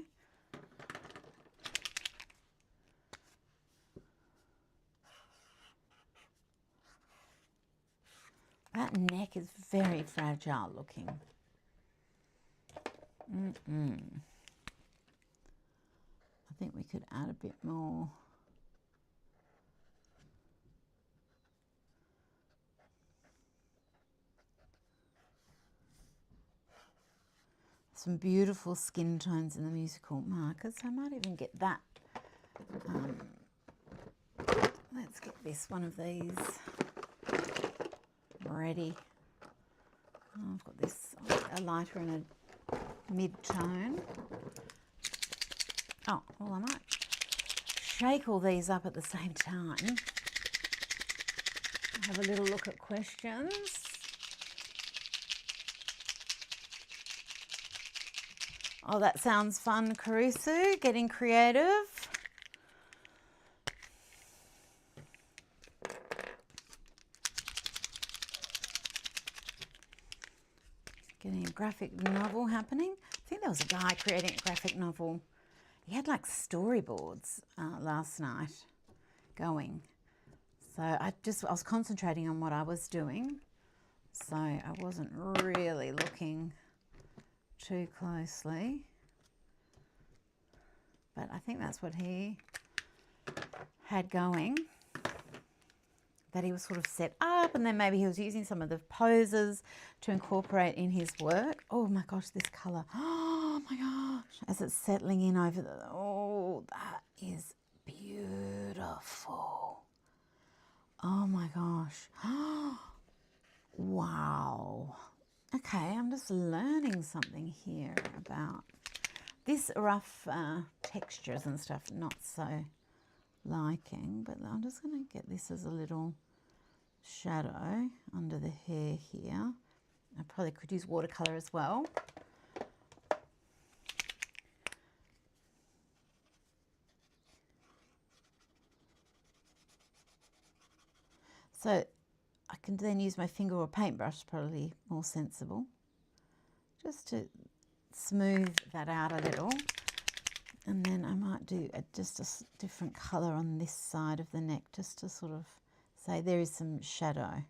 That neck is very fragile looking. I think we could add a bit more. Some beautiful skin tones in the musical markers. I might even get that. Let's get this one of these ready. Oh, I've got this, a lighter and a mid-tone. Oh, well, I might shake all these up at the same time. Have a little look at questions. Oh, that sounds fun, Caruso, getting creative. Getting a graphic novel happening. I think there was a guy creating a graphic novel. He had like storyboards last night going. So I was concentrating on what I was doing. So I wasn't really looking too closely. But I think that's what he had going. That he was sort of set up, and then maybe he was using some of the poses to incorporate in his work. Oh my gosh, this colour. Oh my gosh. As it's settling in over the, oh, that is beautiful. Oh my gosh. Wow. Okay, I'm just learning something here about this rough textures and stuff, not so liking, but I'm just going to get this as a little shadow under the hair here. I probably could use watercolor as well. So I can then use my finger or paintbrush, probably more sensible, just to smooth that out a little. And then I might do just a different colour on this side of the neck, just to sort of say there is some shadow.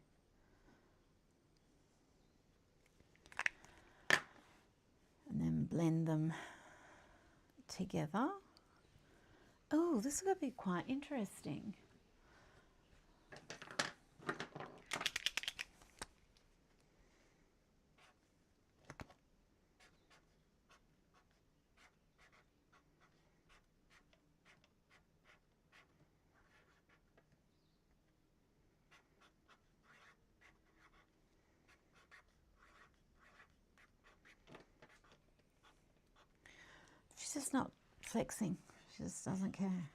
And then blend them together. Oh, this is going to be quite interesting. She's just not flexing. She just doesn't care.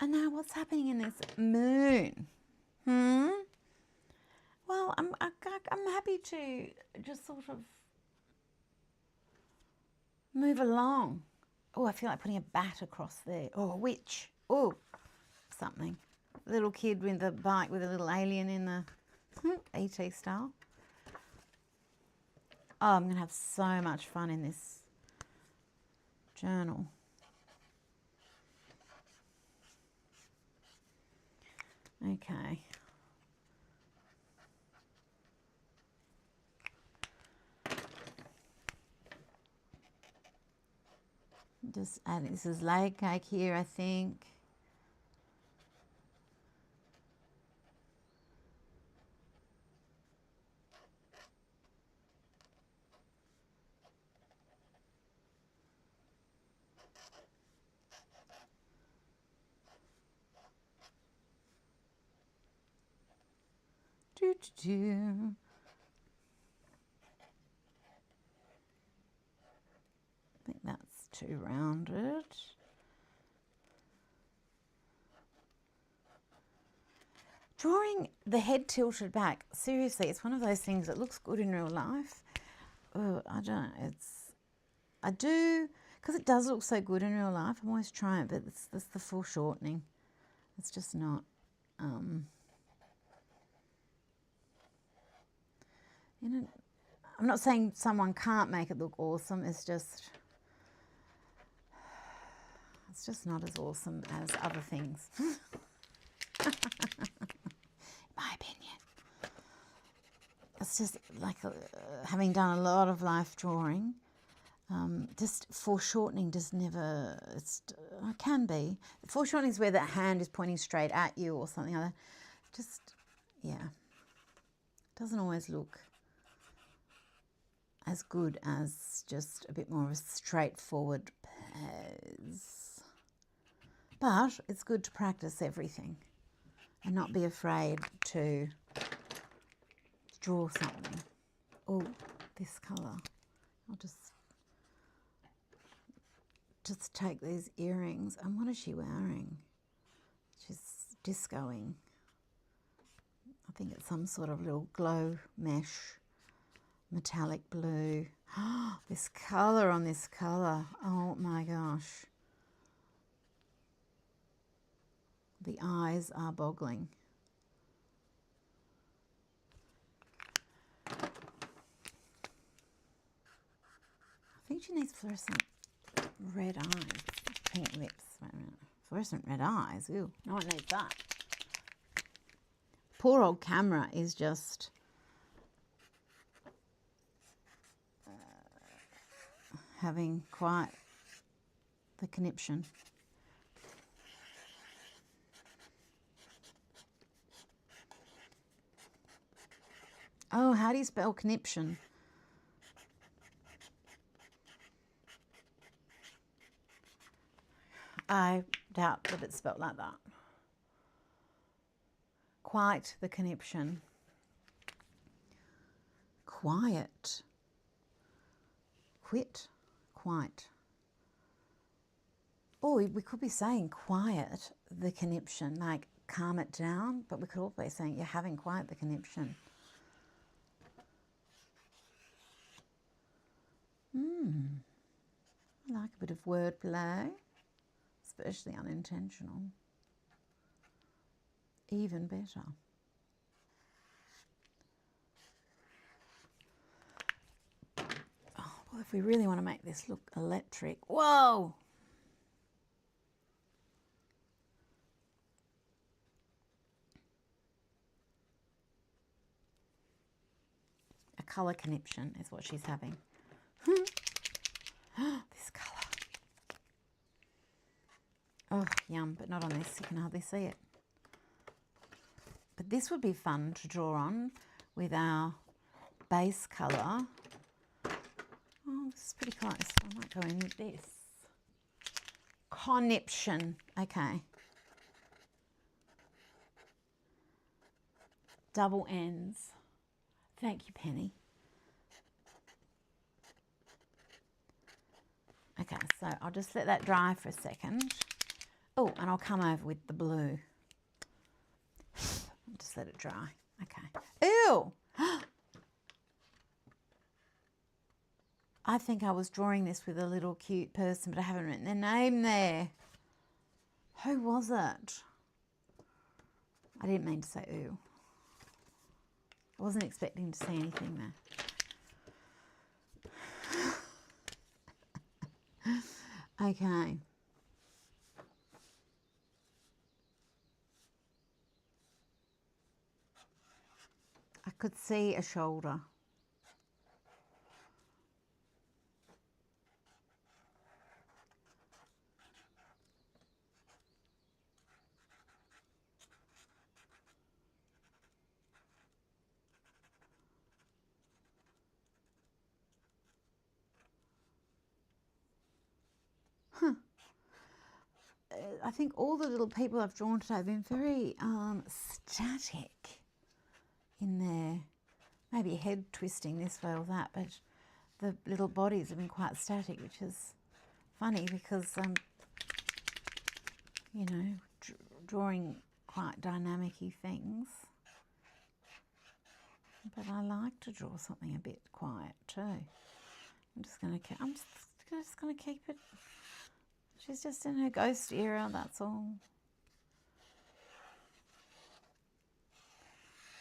And now what's happening in this moon? Well, I'm happy to just sort of move along. Oh, I feel like putting a bat across there. Oh, a witch. Oh, something. Little kid with a bike with a little alien in the ET style. Oh, I'm going to have so much fun in this journal. Okay. Just adding, this is layer cake here, I think. I think that's too rounded. Drawing the head tilted back, seriously, it's one of those things that looks good in real life. Oh, I don't know, I do, because it does look so good in real life, I'm always trying, but it's the foreshortening. It's just not, you know, I'm not saying someone can't make it look awesome, it's just not as awesome as other things. My opinion. It's just like having done a lot of life drawing, just foreshortening just never, it can be. Foreshortening is where the hand is pointing straight at you or something like that. Just, yeah, doesn't always look as good as just a bit more of a straightforward pose. But it's good to practice everything and not be afraid to draw something. Oh, this colour. I'll just take these earrings. And what is she wearing? She's discoing. I think it's some sort of little glow mesh, metallic blue. Oh, this colour on this colour. Oh my gosh. The eyes are boggling. I think she needs fluorescent red eyes, pink lips. Wait a minute. Fluorescent red eyes. Ew, no one needs that. Poor old camera is just having quite the conniption. Oh, how do you spell conniption? I doubt that it's spelled like that. Quite the conniption. Quiet. Quit. Quite. Or we could be saying quiet the conniption, like calm it down, but we could also be saying you're having quite the conniption. I like a bit of wordplay, especially unintentional. Even better. Oh, well, if we really want to make this look electric, whoa! A colour conniption is what she's having. This colour. Oh, yum, but not on this. You can hardly see it. But this would be fun to draw on with our base colour. Oh, this is pretty close. I might go in with this. Conniption. Okay. Double ends. Thank you, Penny. Okay, so I'll just let that dry for a second. Oh, and I'll come over with the blue. Just let it dry. Okay. Ew! I think I was drawing this with a little cute person, but I haven't written their name there. Who was it? I didn't mean to say ew. I wasn't expecting to see anything there. Okay. I could see a shoulder. I think all the little people I've drawn today have been very static in there. Maybe a head twisting this way or that, but the little bodies have been quite static, which is funny because, you know, drawing quite dynamic-y things. But I like to draw something a bit quiet too. I'm just going to keep it. She's just in her ghost era, that's all.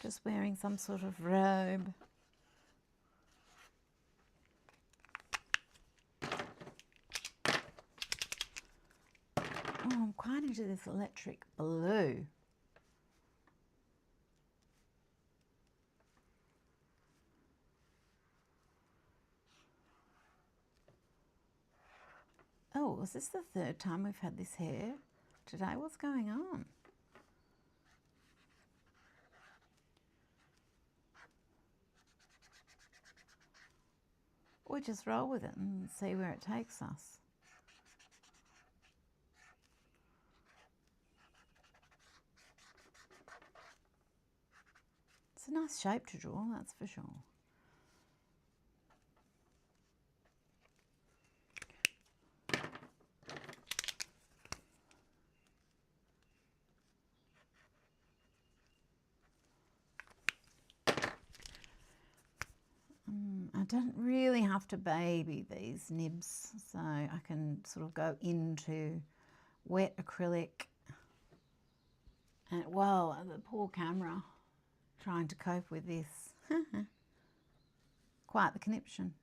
Just wearing some sort of robe. Oh, I'm quite into this electric blue. Oh, is this the third time we've had this hair today? What's going on? We just roll with it and see where it takes us. It's a nice shape to draw, that's for sure. I don't really have to baby these nibs, so I can sort of go into wet acrylic. And well, the poor camera trying to cope with this. Quite the conniption.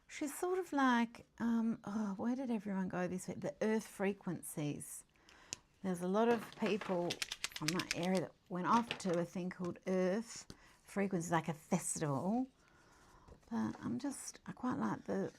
She's sort of like, oh, where did everyone go this week? The earth frequencies. There's a lot of people from that area that went off to a thing called earth frequencies, like a festival. But I quite like the...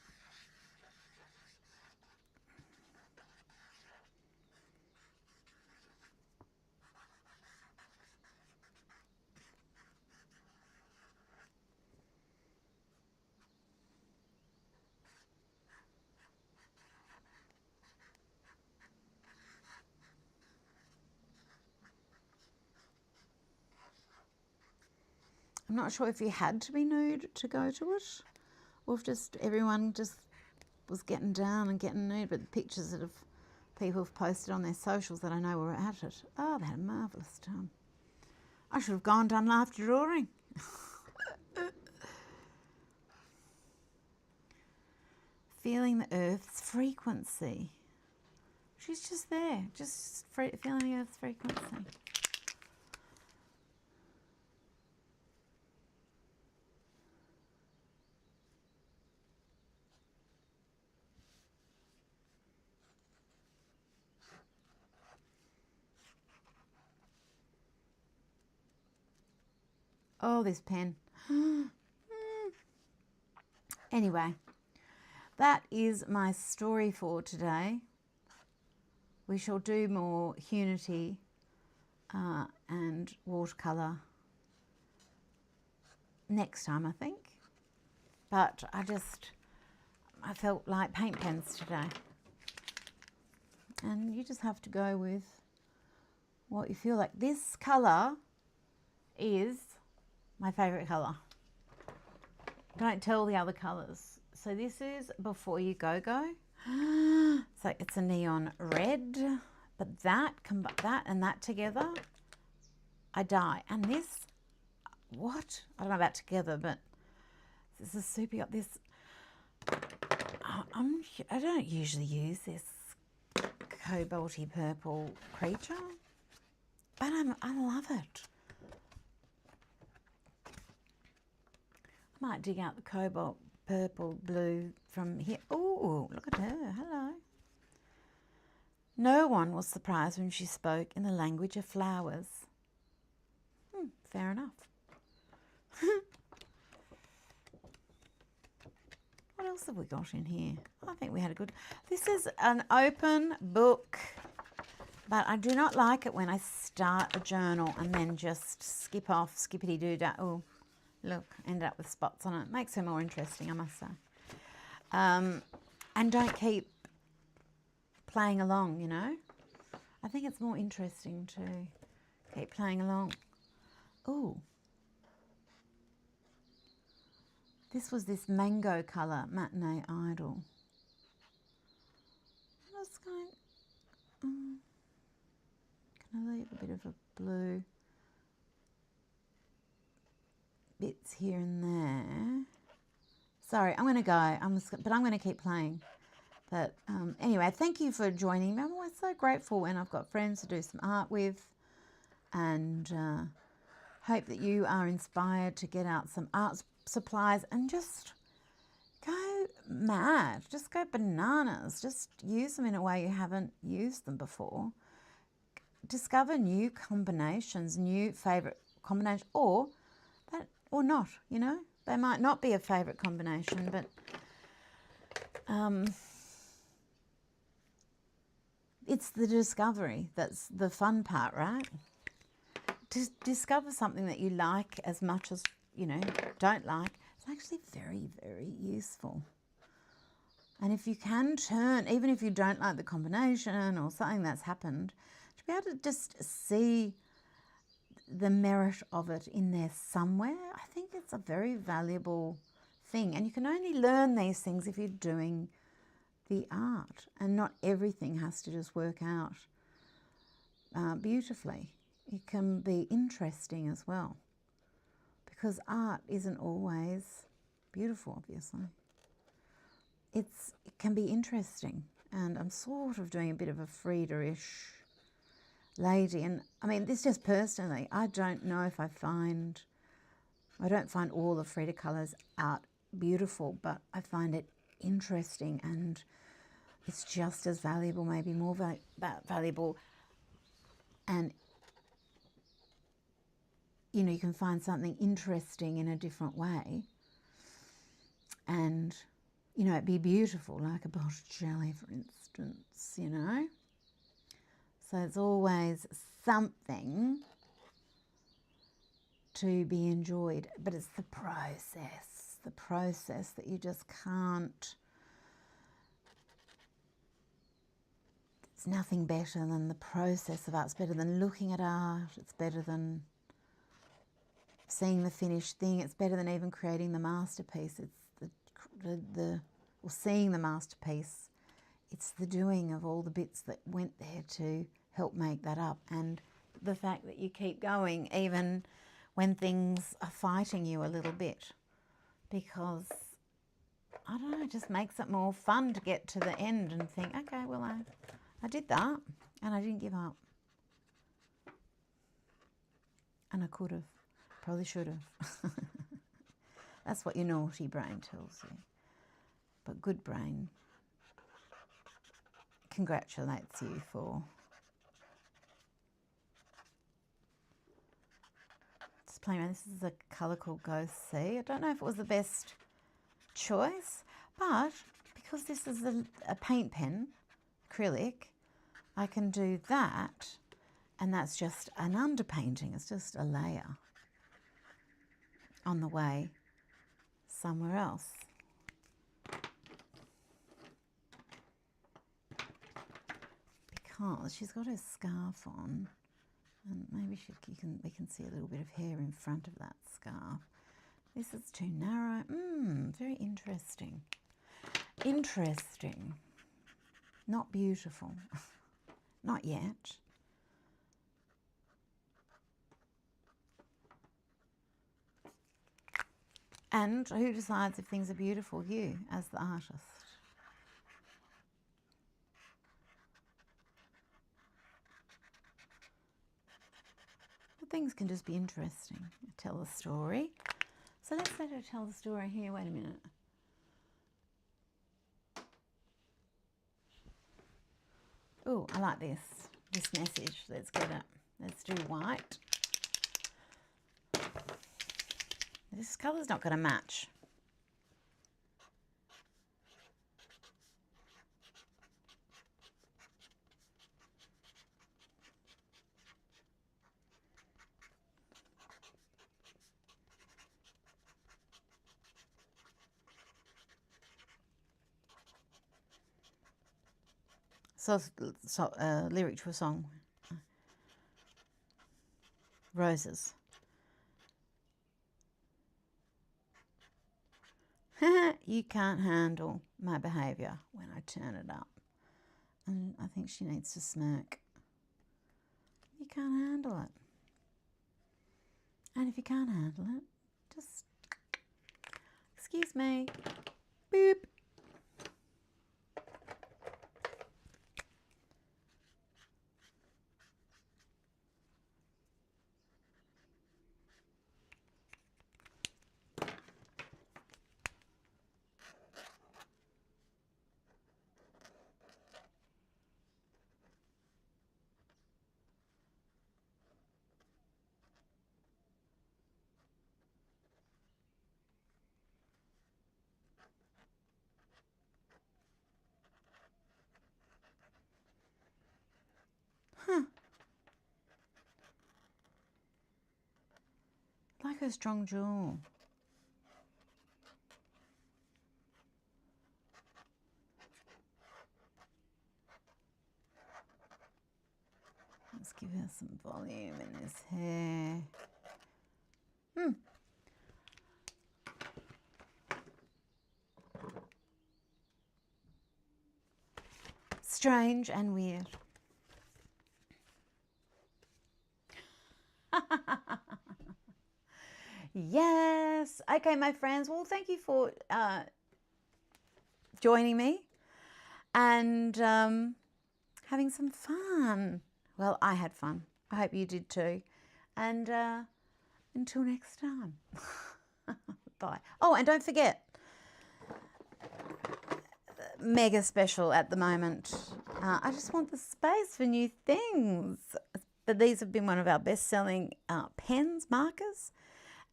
I'm not sure if you had to be nude to go to it, or if just everyone just was getting down and getting nude, but the pictures that people have posted on their socials that I know were at it. Oh, they had a marvellous time. I should have gone done live drawing. Feeling the earth's frequency. She's just there, just feeling the earth's frequency. Oh, this pen. Anyway, that is my story for today. We shall do more Unity and watercolour next time, I think. But I felt like paint pens today. And you just have to go with what you feel like. This colour is my favourite colour. Don't tell the other colours. So this is Before You Go Go. So it's a neon red, but that and that together, I die. And this, what? I don't know about together, but this is super. Got this. I don't usually use this cobalty purple creature, but I love it. Might dig out the cobalt purple blue from here. Oh, look at her. Hello. No one was surprised when she spoke in the language of flowers. Fair enough. What else have we got in here? I think we had a good... This is an open book But I do not like it when I start a journal and then just skip off, skippity-doo-dah. Oh, look, ended up with spots on it. Makes it more interesting, I must say. And don't keep playing along, you know. I think it's more interesting to keep playing along. Ooh. This was this mango colour, Matinee Idol. What's going... Can I leave a bit of a blue bits here and there? Sorry, I'm going to go. But I'm going to keep playing. But anyway, thank you for joining me. I'm always so grateful when I've got friends to do some art with, and hope that you are inspired to get out some art supplies and just go mad, just go bananas, just use them in a way you haven't used them before. Discover new combinations, new favourite combinations, or not, you know. They might not be a favourite combination, but it's the discovery that's the fun part, right? To discover something that you like as much as, you know, don't like, it's actually very, very useful. And if you can turn, even if you don't like the combination or something that's happened, to be able to just see the merit of it in there somewhere, I think it's a very valuable thing. And you can only learn these things if you're doing the art, and not everything has to just work out beautifully. It can be interesting as well, because art isn't always beautiful, obviously. It can be interesting, and I'm sort of doing a bit of a Frida-ish lady, and I mean, this just personally, I don't know if I don't find all the Frida colours art beautiful, but I find it interesting, and it's just as valuable, maybe more valuable. And you know, you can find something interesting in a different way, and you know, it'd be beautiful, like a Botticelli, for instance, you know. So it's always something to be enjoyed, but it's the process that you just can't. It's nothing better than the process of art. It's better than looking at art. It's better than seeing the finished thing. It's better than even creating the masterpiece. It's or seeing the masterpiece. It's the doing of all the bits that went there to help make that up, and the fact that you keep going even when things are fighting you a little bit, because I don't know, it just makes it more fun to get to the end and think, okay, well, I did that and I didn't give up. And I could have, probably should have. That's what your naughty brain tells you. But good brain congratulates you for just playing around. This is a colour called Go See. I don't know if it was the best choice, but because this is a paint pen, acrylic, I can do that, and that's just an underpainting. It's just a layer on the way somewhere else. Because she's got her scarf on, and maybe we can see a little bit of hair in front of that scarf. This is too narrow. Very interesting. Interesting. Not beautiful. Not yet. And who decides if things are beautiful? You, as the artist. But things can just be interesting. Tell a story. So let's let her tell the story here. Wait a minute. Oh, I like this message. Let's get it. Let's do white. This colour's not going to match. lyric to a song. Roses. You can't handle my behaviour when I turn it up. And I think she needs to smirk. You can't handle it. And if you can't handle it, just, excuse me, boop. Like a strong jaw. Let's give her some volume in his hair. Strange and weird. Yes. Okay, my friends. Well, thank you for joining me and having some fun. Well, I had fun. I hope you did too. And until next time. Bye. Oh, and don't forget, mega special at the moment. I just want the space for new things. But these have been one of our best-selling pens, markers.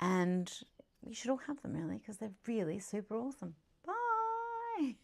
And you should all have them, really, because they're really super awesome. Bye.